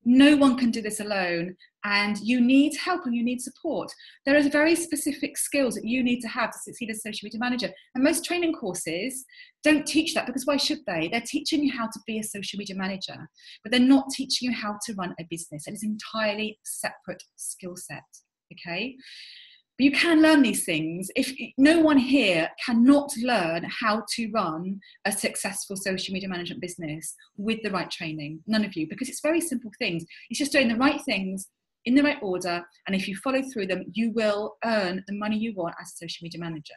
no one can do this alone, and you need help and you need support. There are very specific skills that you need to have to succeed as a social media manager. And most training courses don't teach that, because why should they? They're teaching you how to be a social media manager, but they're not teaching you how to run a business. It is an entirely separate skill set, okay? But you can learn these things. If no one here cannot learn how to run a successful social media management business with the right training, none of you, because it's very simple things. It's just doing the right things in the right order, and if you follow through them, you will earn the money you want as a social media manager.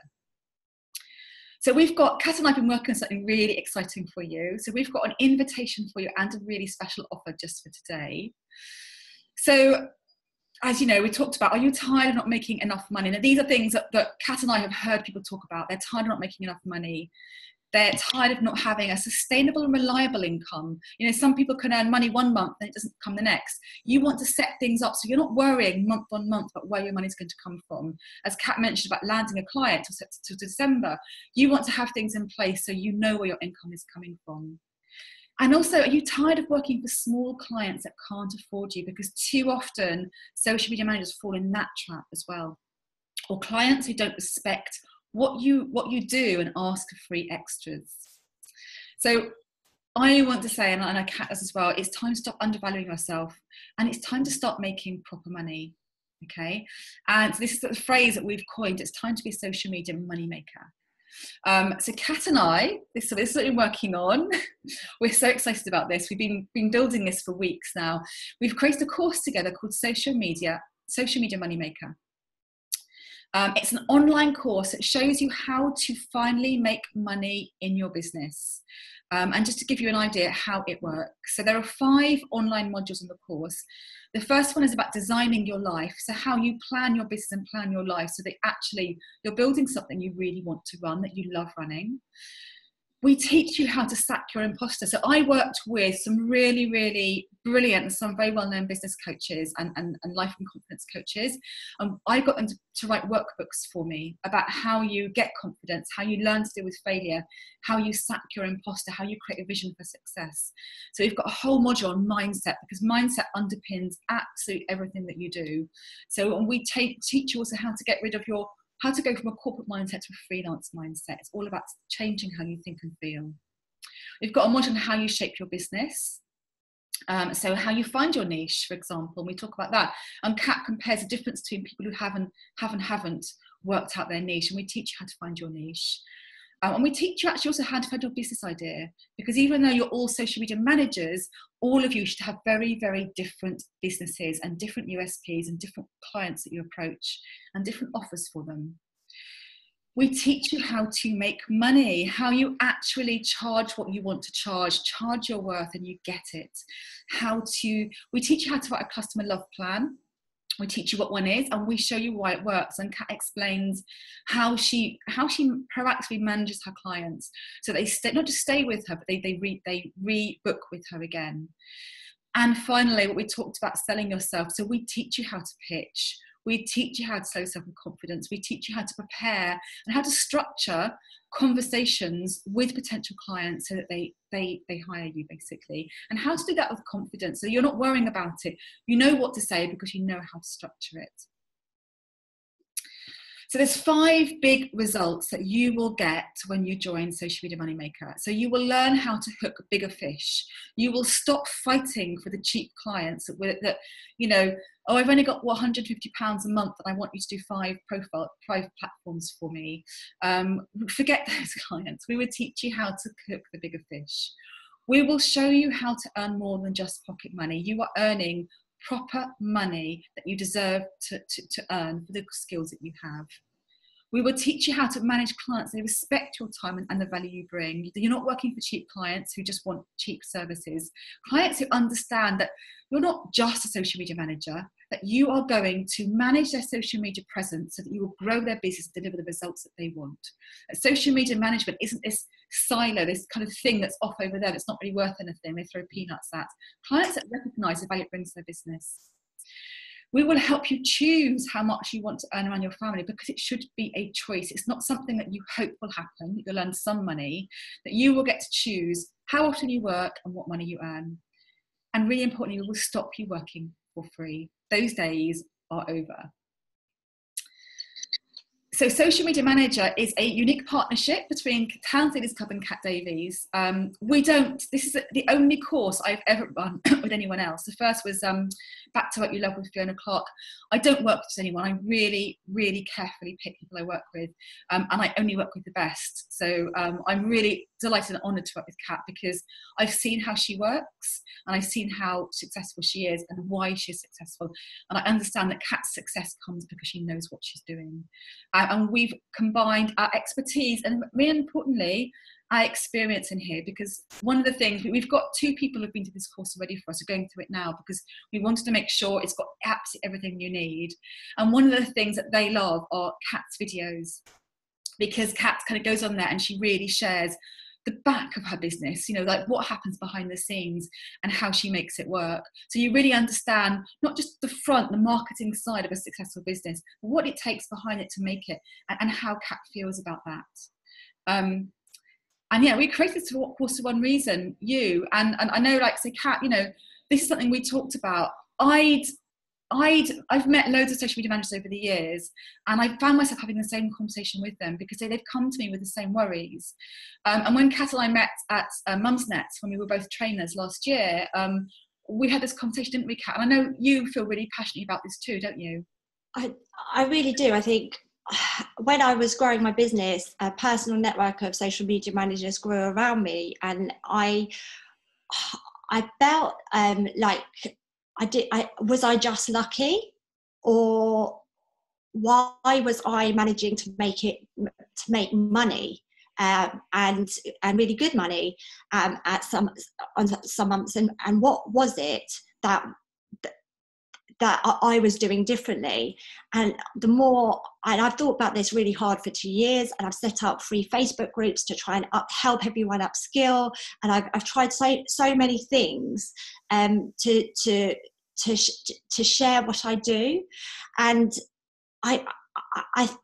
So Kat and I have been working on something really exciting for you. So we've got an invitation for you and a really special offer just for today. So, as you know, we talked about, are you tired of not making enough money? Now, these are things that Kat and I have heard people talk about. They're tired of not making enough money. They're tired of not having a sustainable and reliable income. You know, some people can earn money one month and it doesn't come the next. You want to set things up so you're not worrying month on month about where your money's going to come from. As Kat mentioned about landing a client to December, you want to have things in place so you know where your income is coming from. And also, are you tired of working for small clients that can't afford you? Because too often, social media managers fall in that trap as well. Or clients who don't respect what you do and ask for free extras. So I want to say, and I Kat as well, it's time to stop undervaluing yourself, and it's time to start making proper money, okay? And this is the phrase that we've coined, it's time to be a social media money maker. So Kat and I, this is what we're working on. We're so excited about this. We've been building this for weeks now. We've created a course together called Social Media Moneymaker. It's an online course that shows you how to finally make money in your business. And just to give you an idea how it works. So there are 5 online modules in the course. The first one is about designing your life. So how you plan your business and plan your life so that actually you're building something you really want to run, that you love running. We teach you how to sack your imposter. So I worked with some really, really brilliant and some very well-known business coaches and life and confidence coaches. And I got them to write workbooks for me about how you get confidence, how you learn to deal with failure, how you sack your imposter, how you create a vision for success. So we've got a whole module on mindset, because mindset underpins absolutely everything that you do. So we teach you also how to get rid of how to go from a corporate mindset to a freelance mindset. It's all about changing how you think and feel. We've got a module on how you shape your business. So how you find your niche, for example, and we talk about that. And Kat compares the difference between people who haven't worked out their niche, and we teach you how to find your niche. And we teach you actually also how to find your business idea, because even though you're all social media managers, all of you should have very, very different businesses and different USPs and different clients that you approach and different offers for them. We teach you how to make money, how you actually charge what you want to charge your worth and you get it. We teach you how to write a customer love plan. We teach you what one is, and we show you why it works. And Kat explains how she proactively manages her clients, so they not just stay with her, but they rebook with her again. And finally, what we talked about, selling yourself. So we teach you how to pitch. We teach you how to sell yourself with confidence. We teach you how to prepare and how to structure conversations with potential clients so that they hire you, basically, and how to do that with confidence. So you're not worrying about it. You know what to say because you know how to structure it. So there's 5 big results that you will get when you join Social Media Moneymaker. So you will learn how to hook bigger fish. You will stop fighting for the cheap clients that you know, oh, I've only got £150 a month and I want you to do 5 platforms for me. Forget those clients. We would teach you how to cook the bigger fish. We will show you how to earn more than just pocket money. You are earning proper money that you deserve to earn for the skills that you have. We will teach you how to manage clients. They respect your time and the value you bring. You're not working for cheap clients who just want cheap services. Clients who understand that you're not just a social media manager, that you are going to manage their social media presence so that you will grow their business and deliver the results that they want. Social media management isn't this silo, this kind of thing that's off over there that's not really worth anything. They throw peanuts at. Clients that recognise the value it brings to their business. We will help you choose how much you want to earn around your family, because it should be a choice. It's not something that you hope will happen, that you'll earn some money, that you will get to choose how often you work and what money you earn. And really importantly, we will stop you working for free. Those days are over. So Social Media Manager is a unique partnership between Talent Leaders Club and Cat Davies. This is the only course I've ever run with anyone else. The first was Back to What You Love with Fiona Clark. I don't work with anyone. I really, really carefully pick people I work with, and I only work with the best. So I'm really delighted and honoured to work with Kat, because I've seen how she works and I've seen how successful she is and why she's successful. And I understand that Kat's success comes because she knows what she's doing. And we've combined our expertise and, more importantly, our experience in here, because one of the things, we've got 2 people who've been to this course already for us, we're going through it now, because we wanted to make sure it's got absolutely everything you need. And one of the things that they love are Kat's videos, because Kat kind of goes on there and she really shares the back of her business, you know, like what happens behind the scenes and how she makes it work. So you really understand not just the front, the marketing side of a successful business, but what it takes behind it to make it, and how Kat feels about that. And yeah, we created this course for one reason, you. And I know, like, say, Kat, you know, this is something we talked about. I've met loads of social media managers over the years, and I found myself having the same conversation with them, because they've come to me with the same worries. And when Kat and I met at Mumsnet, when we were both trainers last year, we had this conversation, didn't we, Kat? And I know you feel really passionate about this too, don't you? I really do. I think when I was growing my business, a personal network of social media managers grew around me, and I felt like was I just lucky, or why was I managing to make money, and really good money at some months, and what was it that I was doing differently? And I've thought about this really hard for 2 years, and I've set up free Facebook groups to try and help everyone upskill, and I've tried so many things to share what I do. And I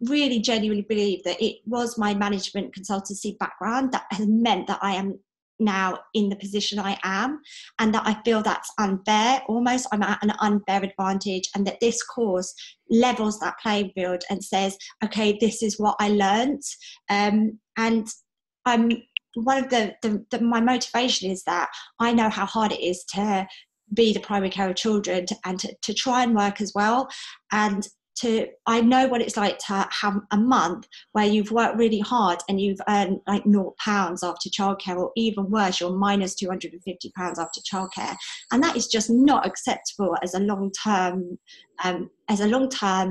really genuinely believe that it was my management consultancy background that has meant that I am now in the position I am, and that I feel that's unfair. Almost I'm at an unfair advantage, and that this course levels that playing field and says, okay, this is what I learned. And I'm one of my motivation is that I know how hard it is to be the primary care of children, and to try and work as well, and I know what it's like to have a month where you've worked really hard and you've earned like £0 after childcare, or even worse, you're minus £250 after childcare, and that is just not acceptable as a long-term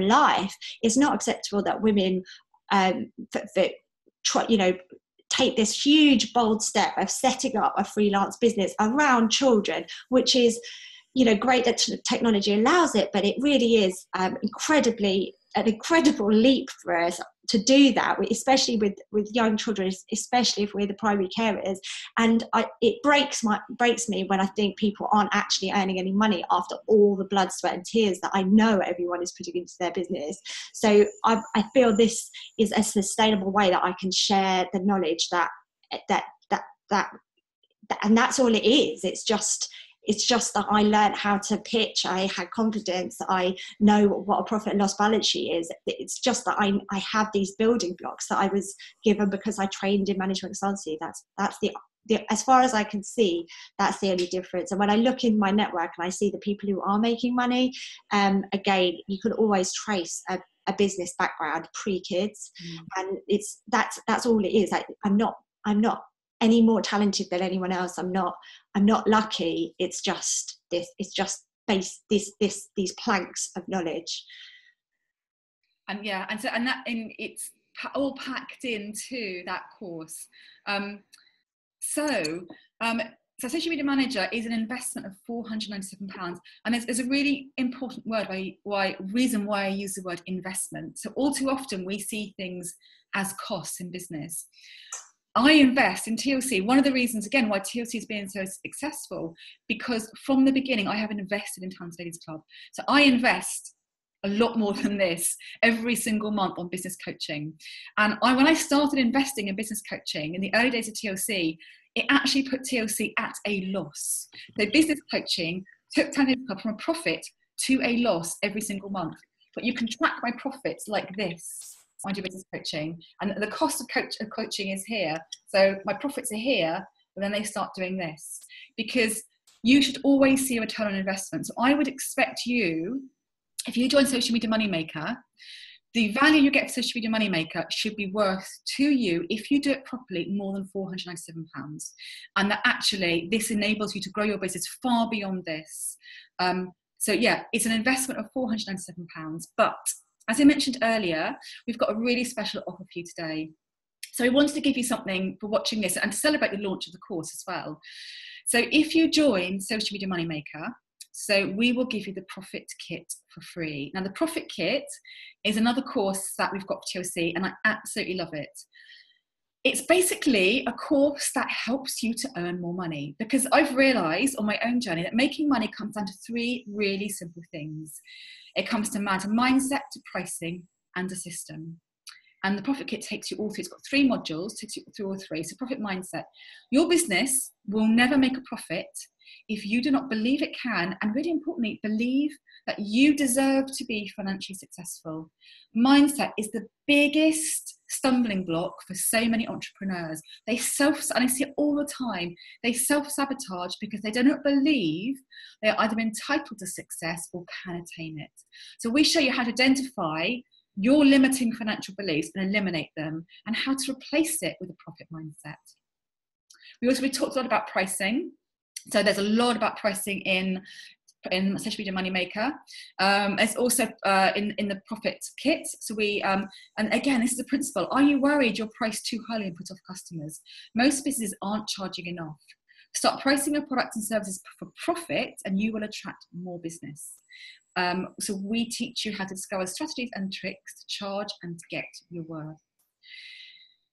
life. It's not acceptable that women take this huge bold step of setting up a freelance business around children, which is, you know, great that technology allows it, but it really is an incredible leap for us to do that, especially with young children, especially if we're the primary carers. And it breaks me when I think people aren't actually earning any money after all the blood, sweat and tears that I know everyone is putting into their business. So I feel this is a sustainable way that I can share the knowledge that and that's all it is. It's just It's just that I learned how to pitch. I had confidence. I know what a profit and loss balance sheet is. It's just that I have these building blocks that I was given because I trained in management consultancy. That's the as far as I can see, that's the only difference. And when I look in my network and I see the people who are making money, again, you can always trace a business background pre-kids, and that's all it is. I'm not any more talented than anyone else. I'm not lucky. It's just this. It's just these planks of knowledge. And it's all packed into that course. So Social Media Manager is an investment of £497, and there's a really important reason why I use the word investment. So all too often we see things as costs in business. I invest in TLC. One of the reasons, again, why TLC is being so successful, because from the beginning I have invested in Talented Ladies Club. So I invest a lot more than this every single month on business coaching. And when I started investing in business coaching in the early days of TLC, it actually put TLC at a loss. So business coaching took Talented Ladies Club from a profit to a loss every single month. But you can track my profits like this when I do business coaching. And the cost of coaching is here. So my profits are here, but then they start doing this. Because you should always see a return on investment. So I would expect you, if you join Social Media Moneymaker, the value you get for Social Media Moneymaker should be worth to you, if you do it properly, more than £497. And that actually, this enables you to grow your business far beyond this. So yeah, it's an investment of £497. But as I mentioned earlier, we've got a really special offer for you today. So we wanted to give you something for watching this and to celebrate the launch of the course as well. So if you join Social Media Moneymaker, so we will give you the Profit Kit for free. Now the Profit Kit is another course that we've got for TLC, and I absolutely love it. It's basically a course that helps you to earn more money, because I've realised on my own journey that making money comes down to 3 really simple things. It comes to mindset, to pricing, and a system. And the Profit Kit takes you all through. It's got 3 modules, takes you through all 3. So profit mindset. Your business will never make a profit if you do not believe it can, and really importantly, believe that you deserve to be financially successful. Mindset is the biggest stumbling block for so many entrepreneurs. And I see it all the time, they self-sabotage because they do not believe they are either entitled to success or can attain it. So we show you how to identify your limiting financial beliefs and eliminate them, and how to replace it with a profit mindset. We talked a lot about pricing. So there's a lot about pricing in Social Media Moneymaker. It's also in the Profit Kit. So and again, this is a principle. Are you worried you're priced too highly and put off customers? Most businesses aren't charging enough. Start pricing your products and services for profit, and you will attract more business. So we teach you how to discover strategies and tricks to charge and to get your worth.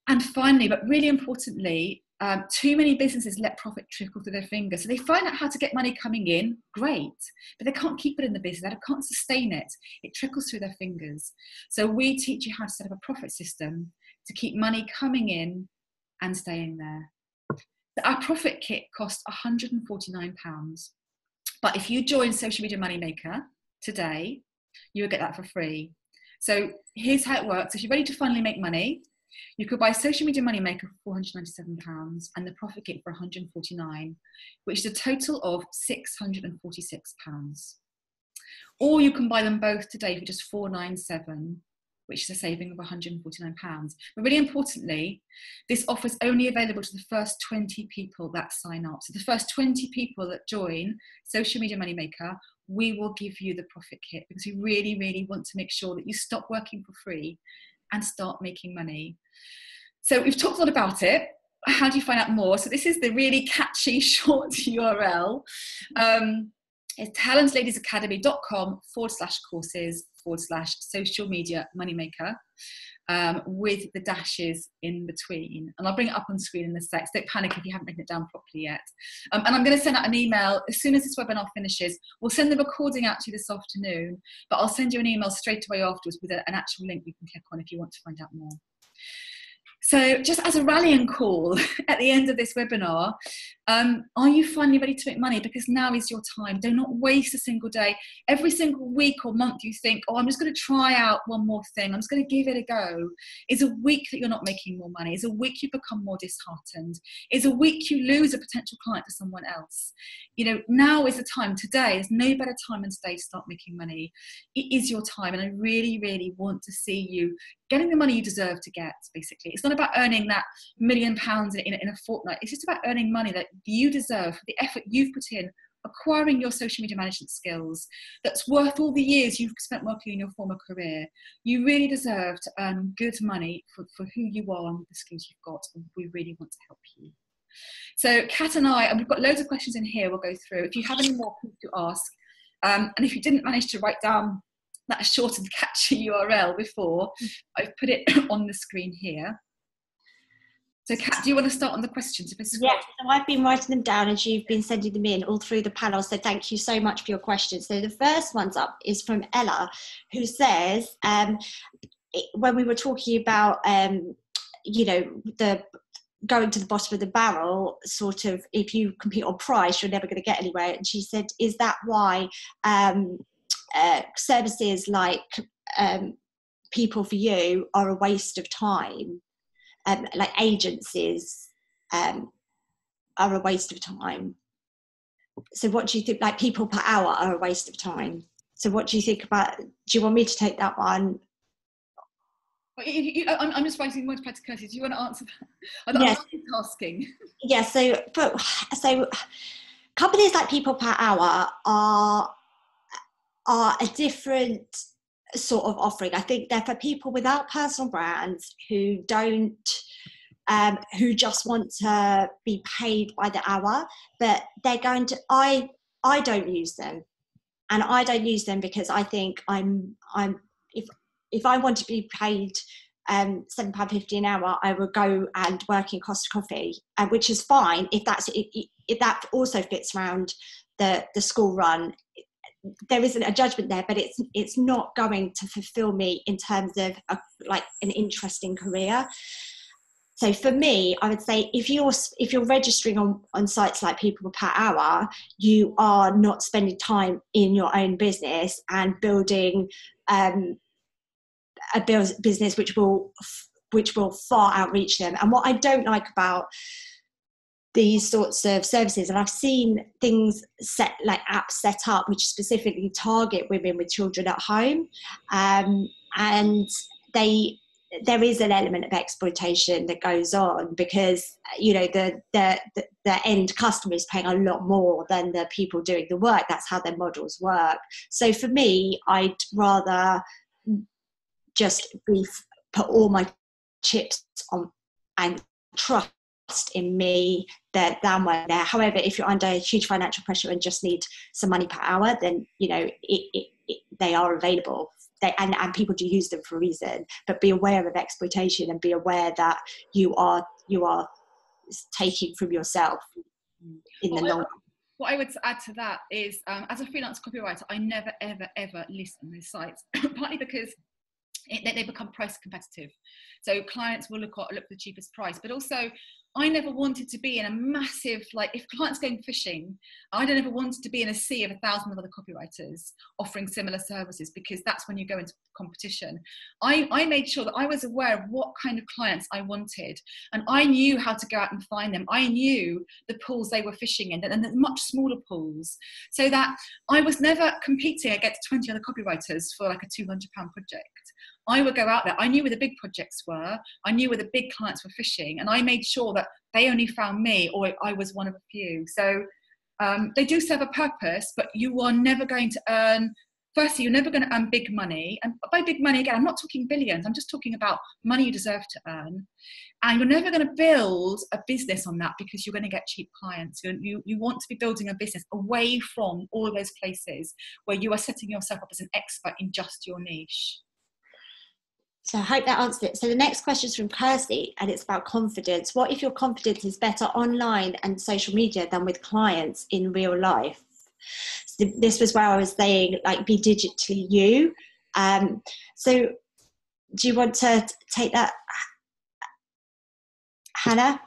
And finally, but really importantly, too many businesses let profit trickle through their fingers. So they find out how to get money coming in, great, but they can't keep it in the business, they can't sustain it. It trickles through their fingers. So we teach you how to set up a profit system to keep money coming in and staying there. So our Profit Kit costs £149. But if you join Social Media Moneymaker today, you will get that for free. So here's how it works. If you're ready to finally make money, you could buy Social Media Moneymaker for £497 and the Profit Kit for £149, which is a total of £646. Or you can buy them both today for just £497, which is a saving of £149. But really importantly, this offer is only available to the first 20 people that sign up. So the first 20 people that join Social Media Moneymaker, we will give you the Profit Kit, because we really, really want to make sure that you stop working for free and start making money. So we've talked a lot about it. How do you find out more? So this is the really catchy short URL. It's talentladiesacademy.com/courses/social media moneymaker, with the dashes in between. And I'll bring it up on screen in a sec. So don't panic if you haven't written it down properly yet. And I'm going to send out an email as soon as this webinar finishes. We'll send the recording out to you this afternoon, but I'll send you an email straight away afterwards with an actual link you can click on if you want to find out more. So just as a rallying call at the end of this webinar, are you finally ready to make money? Because now is your time. Do not waste a single day. Every single week or month you think, oh, I'm just going to try out one more thing. I'm just going to give it a go. It's a week that you're not making more money. It's a week you become more disheartened. It's a week you lose a potential client to someone else. You know, now is the time. Today, there's no better time than today to start making money. It is your time. And I really, really want to see you getting the money you deserve to get, basically. It's not about earning that £1 million in a fortnight. It's just about earning money that you deserve for the effort you've put in acquiring your social media management skills, that's worth all the years you've spent working in your former career. You really deserve to earn good money for who you are and the skills you've got, and we really want to help you. So Kat and I, and we've got loads of questions in here we'll go through. If you have any more, please do ask. And if you didn't manage to write down that short and catchy URL before, I've put it on the screen here. So Kat, do you want to start on the questions? Yeah, so I've been writing them down as you've been sending them in all through the panel, so thank you so much for your questions. So the first one's up is from Ella, who says, when we were talking about, you know, the going to the bottom of the barrel, sort of, if you compete on price, you're never going to get anywhere. And she said, is that why services like People for You are a waste of time? Like agencies are a waste of time. So what do you think, like people per hour are a waste of time? So what do you think about, do you want me to take that one? I'm just writing more practicalities. Do you want to answer that? Yes. I'm asking. Yeah, so companies like People per Hour are a different sort of offering. I think they're for people without personal brands who don't, who just want to be paid by the hour, but they're going to, I don't use them. And I don't use them because I think if I want to be paid £7.50 an hour, I will go and work in Costa Coffee, which is fine if that also fits around the school run. There isn't a judgment there, but it's not going to fulfill me in terms of like an interesting career. So for me, I would say if you're registering on sites like People per Hour, you are not spending time in your own business and building a business which will far outreach them. And what I don't like about these sorts of services, and I've seen things like apps set up which specifically target women with children at home, and there is an element of exploitation that goes on because, you know, the end customer is paying a lot more than the people doing the work. That's how their models work. So for me, I'd rather just put all my chips on and trust in me that than when there. However, if you're under huge financial pressure and just need some money per hour, then, you know, they are available. And people do use them for a reason, but be aware of exploitation and be aware that you are taking from yourself in the long run. What I would add to that is, as a freelance copywriter, I never, ever, ever list on those sites, partly because they become price competitive. So clients will look for the cheapest price, but also I never wanted to be in a massive, like if clients going fishing, I don't ever wanted to be in a sea of 1,000 other copywriters offering similar services, because that's when you go into competition. I made sure that I was aware of what kind of clients I wanted, and I knew how to go out and find them. I knew the pools they were fishing in, and the much smaller pools, so that I was never competing against 20 other copywriters for like a £200 project. I would go out there. I knew where the big projects were. I knew where the big clients were fishing, and I made sure that they only found me, or I was one of a few. So they do serve a purpose, but you are never going to earn, firstly, you're never going to earn big money. And by big money, again, I'm not talking billions. I'm just talking about money you deserve to earn. And you're never going to build a business on that, because you're going to get cheap clients. You want to be building a business away from all of those places where you are setting yourself up as an expert in just your niche. So I hope that answered it. So the next question is from Kirsty, and it's about confidence. What if your confidence is better online and social media than with clients in real life? So this was where I was saying, like, be digitally you. So do you want to take that? Hannah?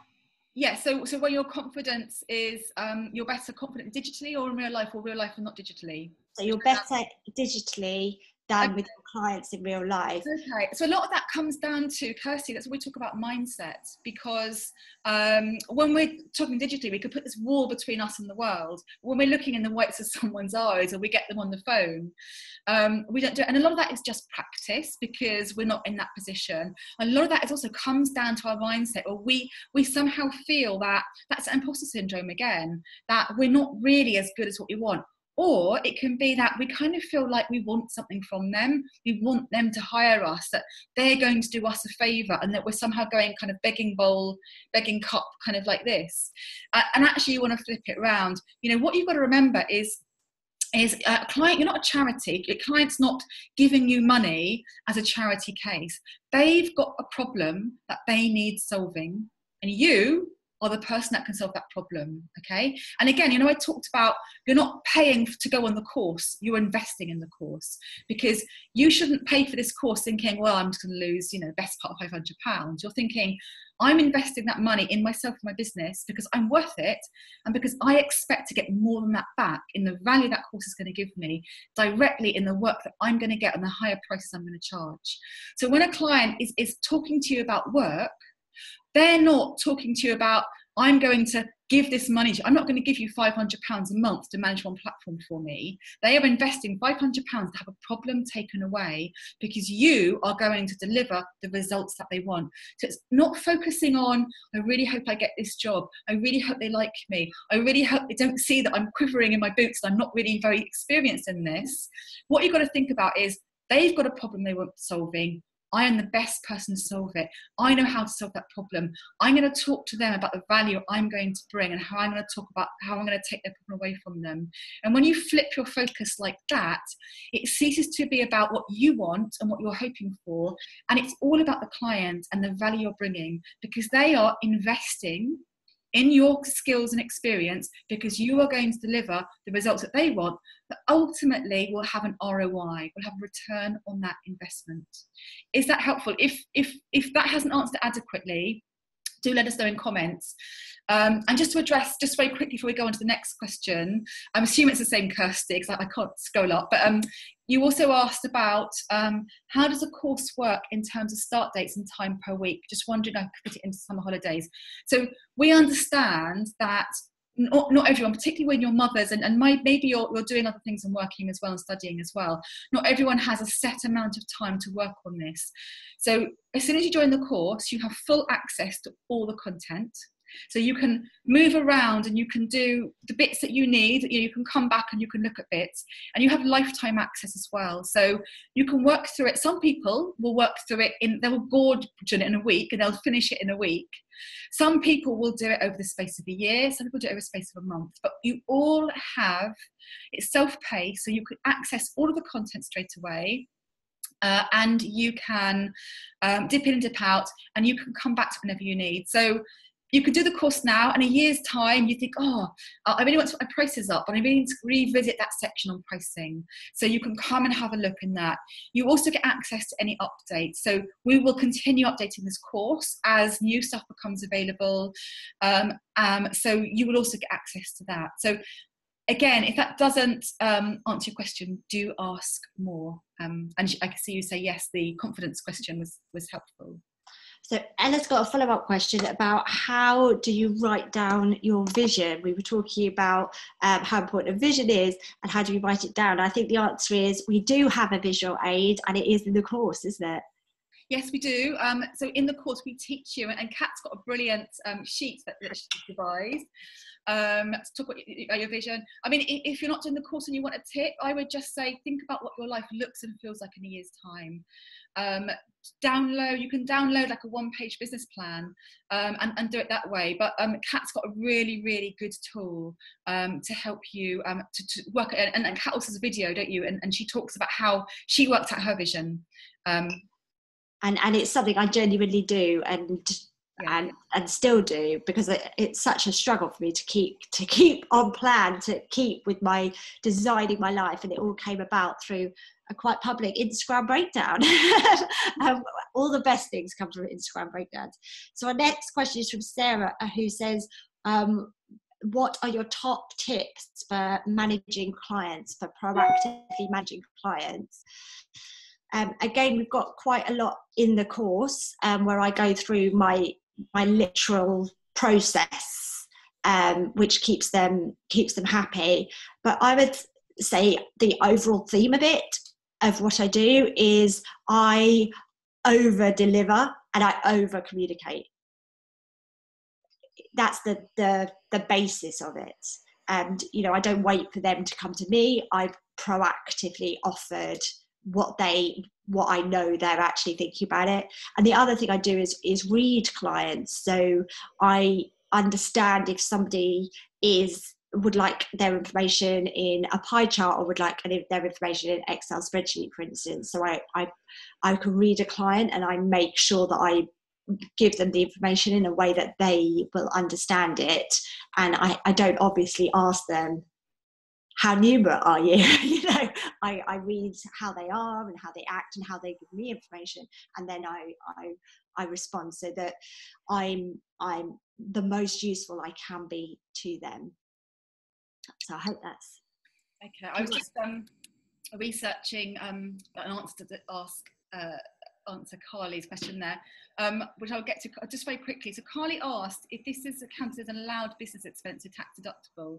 Yeah, so when your confidence is, you're better confident digitally or in real life, or real life and not digitally? So you're better digitally than with your clients in real life. Okay, so a lot of that comes down to, Kirsty, that's when we talk about mindset, because when we're talking digitally, we could put this wall between us and the world. When we're looking in the whites of someone's eyes, or we get them on the phone, we don't do it. And a lot of that is just practice, because we're not in that position. A lot of that is also comes down to our mindset, or we somehow feel that that's imposter syndrome again, that we're not really as good as what we want. Or it can be that we kind of feel like we want something from them. We want them to hire us, that they're going to do us a favour, and that we're somehow going kind of begging bowl, begging cup, kind of like this. And actually you want to flip it around. You know, what you've got to remember is a client, you're not a charity. Your client's not giving you money as a charity case. They've got a problem that they need solving, and you are the person that can solve that problem, okay? And again, you know, I talked about you're not paying to go on the course, you're investing in the course, because you shouldn't pay for this course thinking, well, I'm just going to lose, you know, best part of £500. You're thinking, I'm investing that money in myself and my business because I'm worth it, and because I expect to get more than that back in the value that course is going to give me, directly in the work that I'm going to get and the higher prices I'm going to charge. So when a client is talking to you about work, they're not talking to you about, I'm going to give this money to you. I'm not going to give you £500 a month to manage one platform for me. They are investing £500 to have a problem taken away, because you are going to deliver the results that they want. So it's not focusing on, I really hope I get this job. I really hope they like me. I really hope they don't see that I'm quivering in my boots and I'm not really very experienced in this. What you've got to think about is, they've got a problem they want solving. I am the best person to solve it. I know how to solve that problem. I'm going to talk to them about the value I'm going to bring, and how I'm going to talk about how I'm going to take their problem away from them. And when you flip your focus like that, it ceases to be about what you want and what you're hoping for. And it's all about the client and the value you're bringing, because they are investing in your skills and experience, because you are going to deliver the results that they want, that ultimately will have an ROI, will have a return on that investment. Is that helpful? If that hasn't answered adequately, do let us know in comments. And just to address, just very quickly before we go on to the next question, I'm assuming it's the same, Kirsty, because I can't scroll up, but you also asked about how does a course work in terms of start dates and time per week? Just wondering, I could fit it into summer holidays. So we understand that not everyone, particularly when you're mothers, and maybe you're doing other things and working as well and studying as well, not everyone has a set amount of time to work on this. So as soon as you join the course, you have full access to all the content. So you can move around and you can do the bits that you need. You can come back and you can look at bits, and you have lifetime access as well. So you can work through it. Some people will work through it they'll gorge it in a week and they'll finish it in a week. Some people will do it over the space of a year. Some people do it over the space of a month. But you all have, it's self-paced, so you can access all of the content straight away. And you can dip in and dip out, and you can come back to whenever you need. So you could do the course now, and a year's time, you think, oh, I really want to put my prices up, and I really need to revisit that section on pricing. So you can come and have a look in that. You also get access to any updates. So we will continue updating this course as new stuff becomes available. So you will also get access to that. So again, if that doesn't answer your question, do ask more. And I can see you say yes, the confidence question was helpful. So Ella's got a follow-up question about how do you write down your vision? We were talking about how important a vision is and how do we write it down. I think the answer is we do have a visual aid, and it is in the course, isn't it? Yes, we do. So in the course we teach you, and Kat's got a brilliant sheet that she's devised to talk about your vision. I mean, if you're not doing the course and you want a tip, I would just say, think about what your life looks and feels like in a year's time. You can download like a one-page business plan and do it that way. But Kat's got a really, really good tool to help you to work. And Kat also has a video, don't you? And she talks about how she worked out her vision. And it's something I genuinely do, and Yeah. and still do, because it's such a struggle for me to keep on plan, to keep with my designing my life, and it all came about through a quite public Instagram breakdown. All the best things come from Instagram breakdowns. So our next question is from Sarah, who says, what are your top tips for managing clients, for proactively managing clients? Again, we've got quite a lot in the course, where I go through my literal process, which keeps them happy. But I would say the overall theme of what I do is I over deliver and I over communicate. That's the basis of it. And I don't wait for them to come to me. I've proactively offered what I know they're actually thinking about it. And the other thing I do is read clients. So I understand if somebody would like their information in a pie chart, or would like their information in Excel spreadsheet, for instance. So I can read a client, and I make sure that I give them the information in a way that they will understand it. And I don't obviously ask them, how numerate are you? I read how they are and how they act and how they give me information, and then I respond so that I'm the most useful I can be to them. So I hope that's okay. I was just researching an answer to answer Carly's question there, which I'll get to just very quickly. So Carly asked if this is counted as an allowed business expense or tax deductible.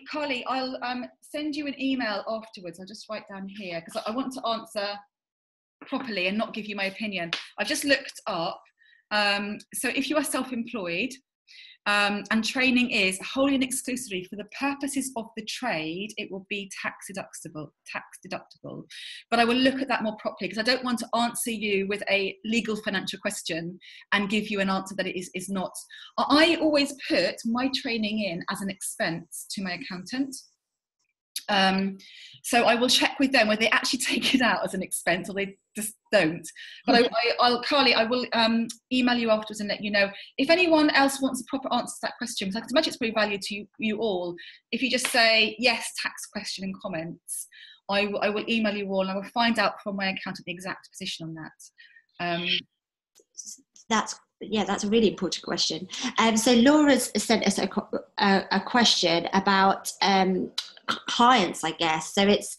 Carly, I'll send you an email afterwards. I'll just write down here, because I want to answer properly and not give you my opinion. I've just looked up. So if you are self-employed, and training is wholly and exclusively for the purposes of the trade, it will be tax deductible. But I will look at that more properly, because I don't want to answer you with a legal financial question and give you an answer that it is not. I always put my training in as an expense to my accountant. So I will check with them whether they actually take it out as an expense or they just don't. But Carly, I will email you afterwards and let you know. If anyone else wants a proper answer to that question, because I can imagine it's very valuable to you all, if you just say yes, tax question in comments, I will email you all, and I will find out from my accountant the exact position on that. That's a really important question. So Laura's sent us a question about clients, I guess. So it's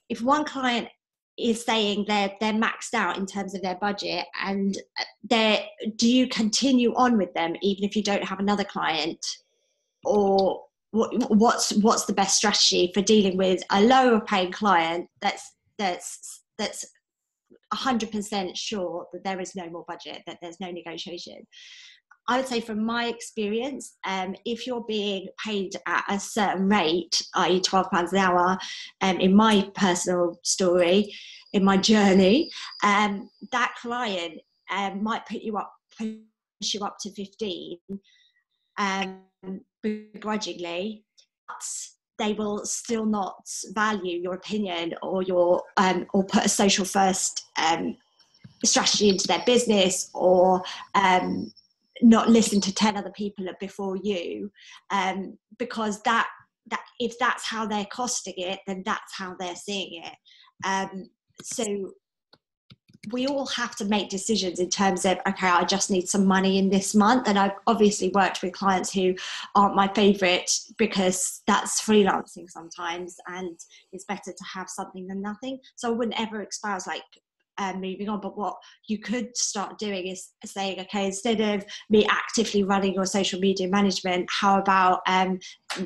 if one client is saying they're maxed out in terms of their budget, and do you continue on with them even if you don't have another client, or what's the best strategy for dealing with a lower paying client that's 100% sure that there is no more budget, that there's no negotiation? I would say from my experience, if you're being paid at a certain rate, i.e. £12 an hour, in my personal story, in my journey, that client might push you up to 15 begrudgingly, but they will still not value your opinion or or put a social first strategy into their business, or not listen to 10 other people before you, because that if that's how they're costing it, then that's how they're seeing it. So we all have to make decisions in terms of, okay, I just need some money in this month. And I've obviously worked with clients who aren't my favorite, because that's freelancing sometimes, and it's better to have something than nothing. So I wouldn't ever espouse moving on. But what you could start doing is saying, okay, instead of me actively running your social media management, how about the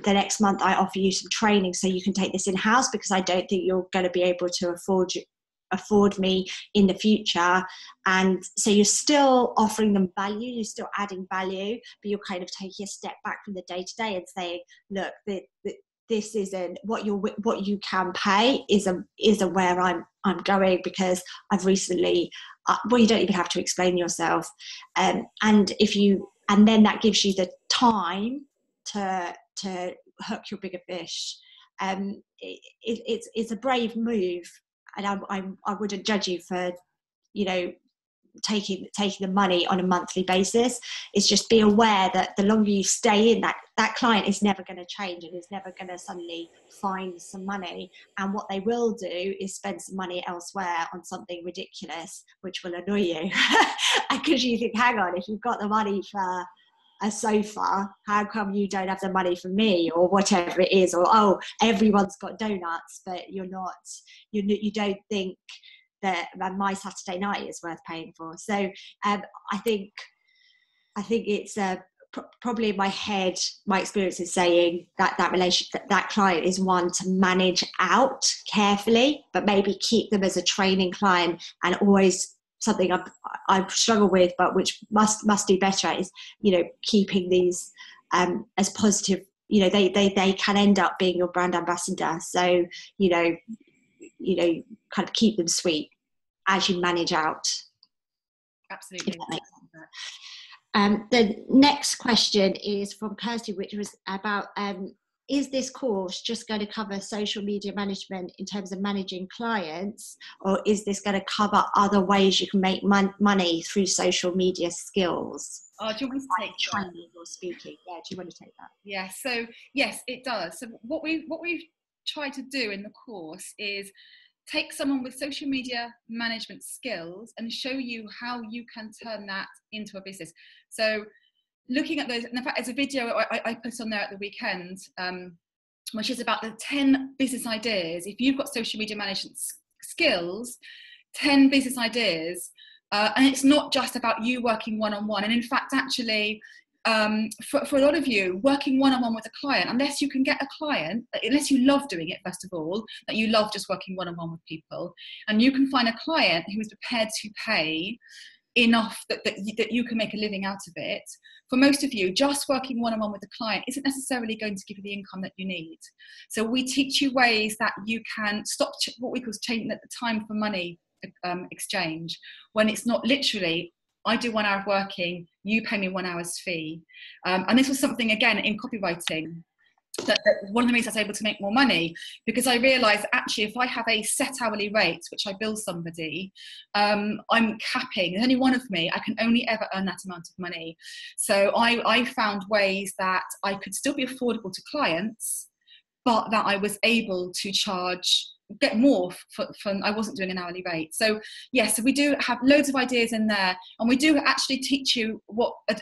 next month I offer you some training so you can take this in-house, because I don't think you're going to be able to afford me in the future. And so you're still offering them value, you're still adding value, but you're kind of taking a step back from the day-to-day and saying, look, this isn't what you can pay isn't where I'm going, because I've recently you don't even have to explain yourself, and then that gives you the time to hook your bigger fish. It's a brave move, and I wouldn't judge you for taking the money on a monthly basis. It's just be aware that the longer you stay in, that client is never going to change and is never going to suddenly find some money. And what they will do is spend some money elsewhere on something ridiculous, which will annoy you. Because you think, hang on, if you've got the money for a sofa, how come you don't have the money for me, or whatever it is, or oh, everyone's got donuts, but you don't think that my Saturday night is worth paying for. So I think it's probably in my head, my experience is saying that relationship, that client is one to manage out carefully, but maybe keep them as a training client. And always something I've struggled with, but which must do better, is, keeping these as positive. They can end up being your brand ambassador. So kind of keep them sweet as you manage out. Absolutely. The next question is from Kirsty, which was about, is this course just going to cover social media management in terms of managing clients, or is this going to cover other ways you can make money through social media skills? Do you want me to take training or speaking? Yeah, do you want to take that? Yeah, so yes, it does. So what we've tried to do in the course is take someone with social media management skills and show you how you can turn that into a business. So looking at those, and in fact, there's a video I put on there at the weekend, which is about the 10 business ideas. If you've got social media management skills, 10 business ideas, and it's not just about you working one-on-one. And in fact, actually, for a lot of you, working one-on-one with a client, unless you can get a client, unless you love doing it, first of all, that you love just working one-on-one with people, and you can find a client who is prepared to pay enough that you can make a living out of it. For most of you, just working one-on-one with a client isn't necessarily going to give you the income that you need. So we teach you ways that you can stop what we call changing at the time for money exchange, when it's not literally, I do 1 hour of working, you pay me 1 hour's fee. And this was something, again, in copywriting, that one of the reasons I was able to make more money, because I realised actually if I have a set hourly rate, which I bill somebody, I'm capping, there's only one of me, I can only ever earn that amount of money. So I found ways that I could still be affordable to clients, but that I was able to get more for I wasn't doing an hourly rate. So yes, we do have loads of ideas in there, and we do actually teach you what a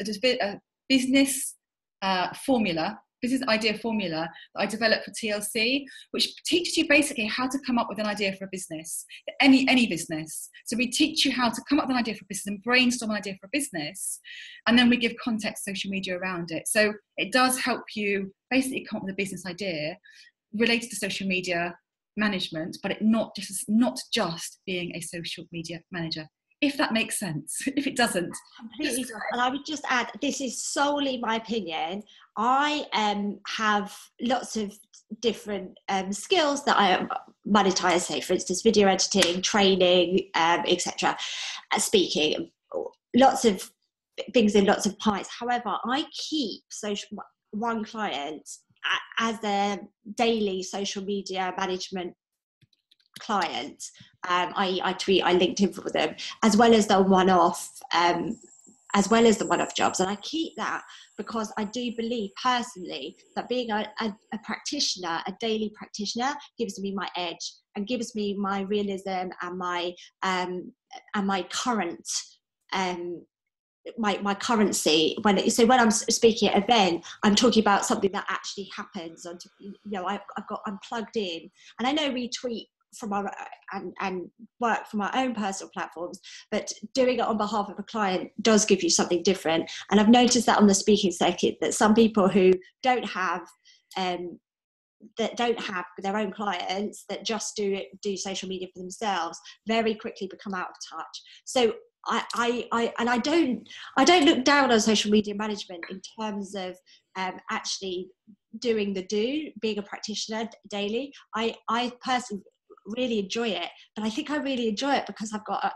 business idea formula that I developed for TLC, which teaches you basically how to come up with an idea for a business, any business. So we teach you how to come up with an idea for a business and brainstorm an idea for a business, and then we give context social media around it. So it does help you basically come up with a business idea related to social media management, but not just being a social media manager, if that makes sense. If it doesn't, completely. And I would just add, this is solely my opinion. I have lots of different skills that I monetize, say for instance video editing, training, etc., speaking, lots of things in lots of pies. However, I keep one client as a daily social media management client. I tweet, I LinkedIn for them, as well as the one-off jobs, and I keep that because I do believe personally that being a practitioner, a daily practitioner, gives me my edge and gives me my realism and my current my currency. When I'm speaking at an event, I'm talking about something that actually happens. I'm plugged in, and I know we tweet from our and work from our own personal platforms, but doing it on behalf of a client does give you something different. And I've noticed that on the speaking circuit, that some people who don't have their own clients, that just do social media for themselves, very quickly become out of touch. So I don't look down on social media management in terms of actually doing being a practitioner daily. I personally really enjoy it, but I think I really enjoy it because I've got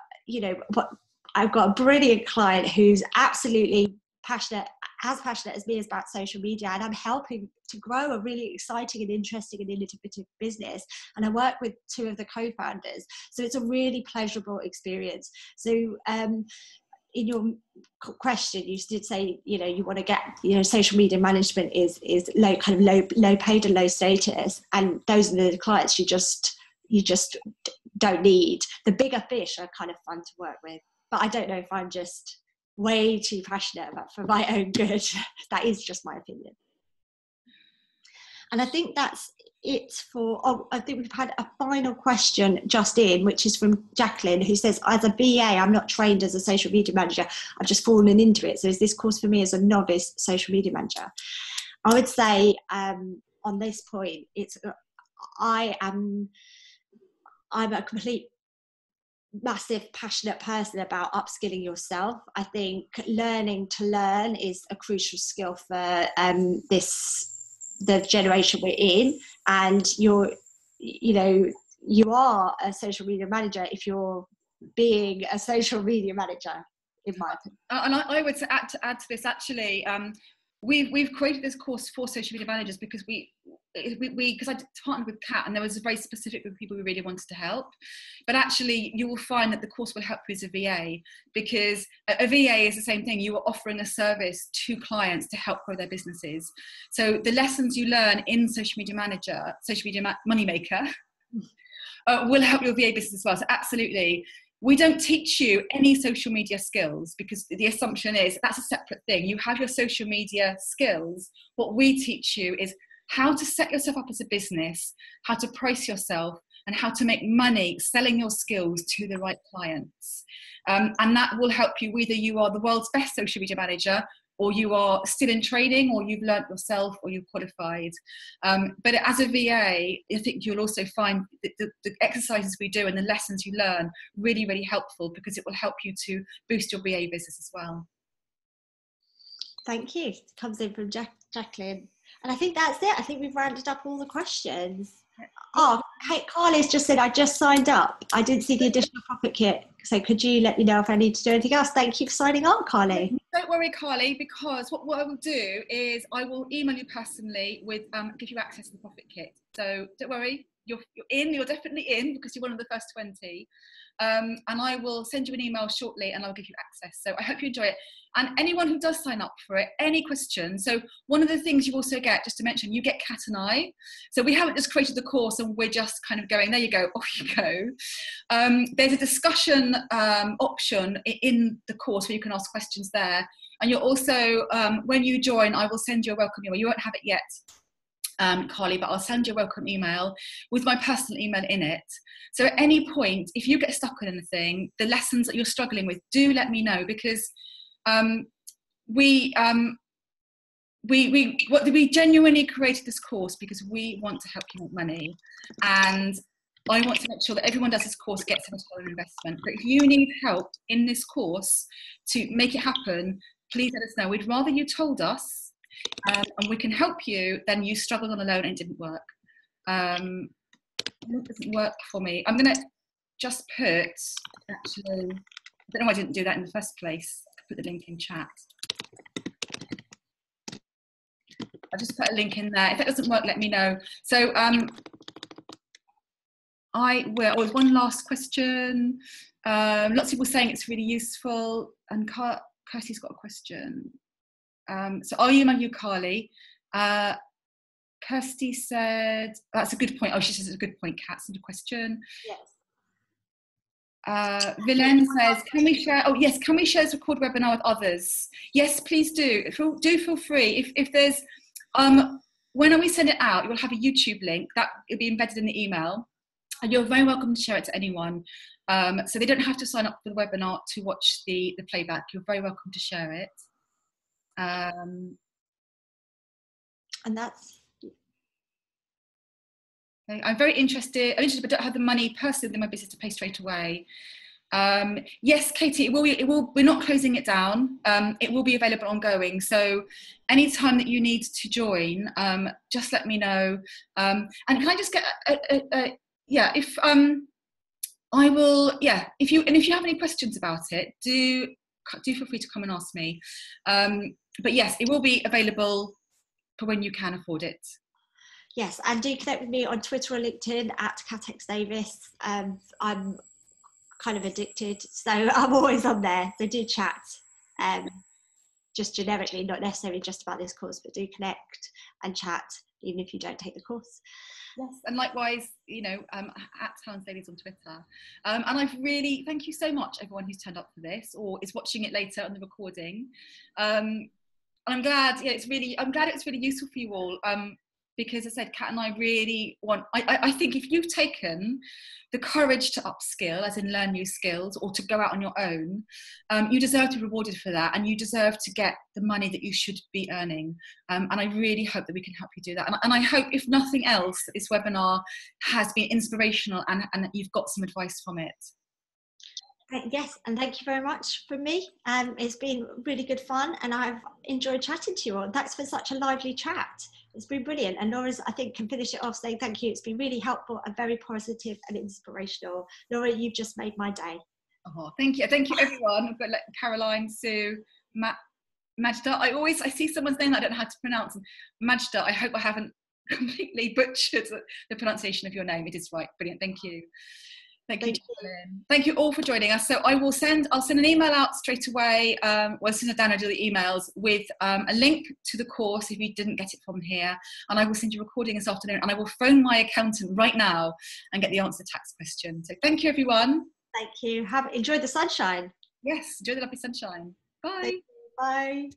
a brilliant client who's absolutely passionate as passionate as me is about social media, and I'm helping to grow a really exciting and interesting and innovative business. And I work with 2 of the co-founders, so it's a really pleasurable experience. So in your question, you did say, you know, you want to get, you know, social media management is low, kind of low paid and low status, and those are the clients you just don't need. The bigger fish are kind of fun to work with, but I don't know if I'm just way too passionate about for my own good. That is just my opinion. And I think that's it for, I think we've had a final question just in, which is from Jacqueline, who says, as a BA, I'm not trained as a social media manager. I've just fallen into it. So is this course for me as a novice social media manager? I would say on this point, I'm a complete massive passionate person about upskilling yourself. I think learning to learn is a crucial skill for the generation we're in, and you are a social media manager if you're being a social media manager, in my opinion. And I would add to this, actually, we've created this course for social media managers because because I partnered with Kat, and there was a very specific group of people we really wanted to help. But actually, you will find that the course will help you as a VA, because a VA is the same thing. You are offering a service to clients to help grow their businesses. So the lessons you learn in social media manager, social media moneymaker, will help your VA business as well. So absolutely. We don't teach you any social media skills, because the assumption is that's a separate thing. You have your social media skills. What we teach you is how to set yourself up as a business, how to price yourself, and how to make money selling your skills to the right clients. And that will help you, whether you are the world's best social media manager, or you are still in training, or you've learnt yourself, or you've qualified. But as a VA, I think you'll also find that the exercises we do and the lessons you learn really, really helpful, because it will help you to boost your VA business as well. Thank you. It comes in from Jacqueline. And I think that's it. I think we've rounded up all the questions. Oh, Kate Carly's just said, I just signed up. I didn't see the additional profit kit. So could you let me know if I need to do anything else? Thank you for signing on, Carly. Don't worry, Carly, because what I will do is I will email you personally with give you access to the profit kit. So don't worry, you're definitely in, because you're one of the first 20. And I will send you an email shortly, and I'll give you access. So I hope you enjoy it. And anyone who does sign up for it, any questions. So one of the things you also get, just to mention, you get Kat and I. So we haven't just created the course and we're just kind of going, there you go, off you go. There's a discussion option in the course where you can ask questions there. And you're also, when you join, I will send you a welcome email. You won't have it yet, Carly, but I'll send you a welcome email with my personal email in it. So at any point, if you get stuck on anything, the lessons that you're struggling with, do let me know, because we genuinely created this course because we want to help you make money, and I want to make sure that everyone does this course gets a return on investment. But if you need help in this course to make it happen, please let us know. We'd rather you told us, and we can help you, than you struggled on alone and it didn't work. It doesn't work for me. I'm going to just put, actually, I don't know why I didn't do that in the first place. I could put the link in chat. I'll just put a link in there. If that doesn't work, let me know. So there's one last question. Lots of people saying it's really useful, and Kirsty's got a question. So I'll email you, Carly. Kirsty said, that's a good point. Oh, she says it's a good point, Kat. That's a good question. Yes. Villain says, can we share? Oh yes, can we share this recorded webinar with others? Yes, please do. Feel free. If there's when we send it out, you'll have a YouTube link that will be embedded in the email, and you're very welcome to share it to anyone. So they don't have to sign up for the webinar to watch the playback. You're very welcome to share it. And that's. I'm interested, but don't have the money personally in my business to pay straight away. Yes, Katie, it will. We're not closing it down. It will be available ongoing. So anytime that you need to join, just let me know. And can I just get if I will, if you have any questions about it, do feel free to come and ask me. But yes, it will be available for when you can afford it. Yes, and do connect with me on Twitter or LinkedIn at CatXDavis. I'm kind of addicted, so I'm always on there. So do chat, just generically, not necessarily just about this course, but do connect and chat, even if you don't take the course. Yes, and likewise, you know, at Helen Davies on Twitter. And I've really, thank you so much, everyone who's turned up for this or is watching it later on the recording. And I'm glad, yeah, I'm glad it's really useful for you all. Because as I said, Kat and I really want, I think if you've taken the courage to upskill, as in learn new skills, or to go out on your own, you deserve to be rewarded for that, and you deserve to get the money that you should be earning. And I really hope that we can help you do that. And I hope, if nothing else, that this webinar has been inspirational and that you've got some advice from it. Yes, and thank you very much from me. It's been really good fun, and I've enjoyed chatting to you all. Thanks for such a lively chat. It's been brilliant. And Laura's, I think, can finish it off saying thank you. It's been really helpful and very positive and inspirational. Laura, you've just made my day. Oh, thank you. Thank you, everyone. I've got Caroline, Sue, Majda. I see someone's name that I don't know how to pronounce. Majda, I hope I haven't completely butchered the pronunciation of your name. It is right. Brilliant. Thank you. Thank you. Thank you all for joining us. So I'll send an email out straight away. Well, as soon as I download the emails with a link to the course if you didn't get it from here. And I will send you a recording this afternoon, and I will phone my accountant right now and get the answer to the tax question. So thank you, everyone. Thank you. Enjoy the sunshine. Yes, enjoy the lovely sunshine. Bye. Bye.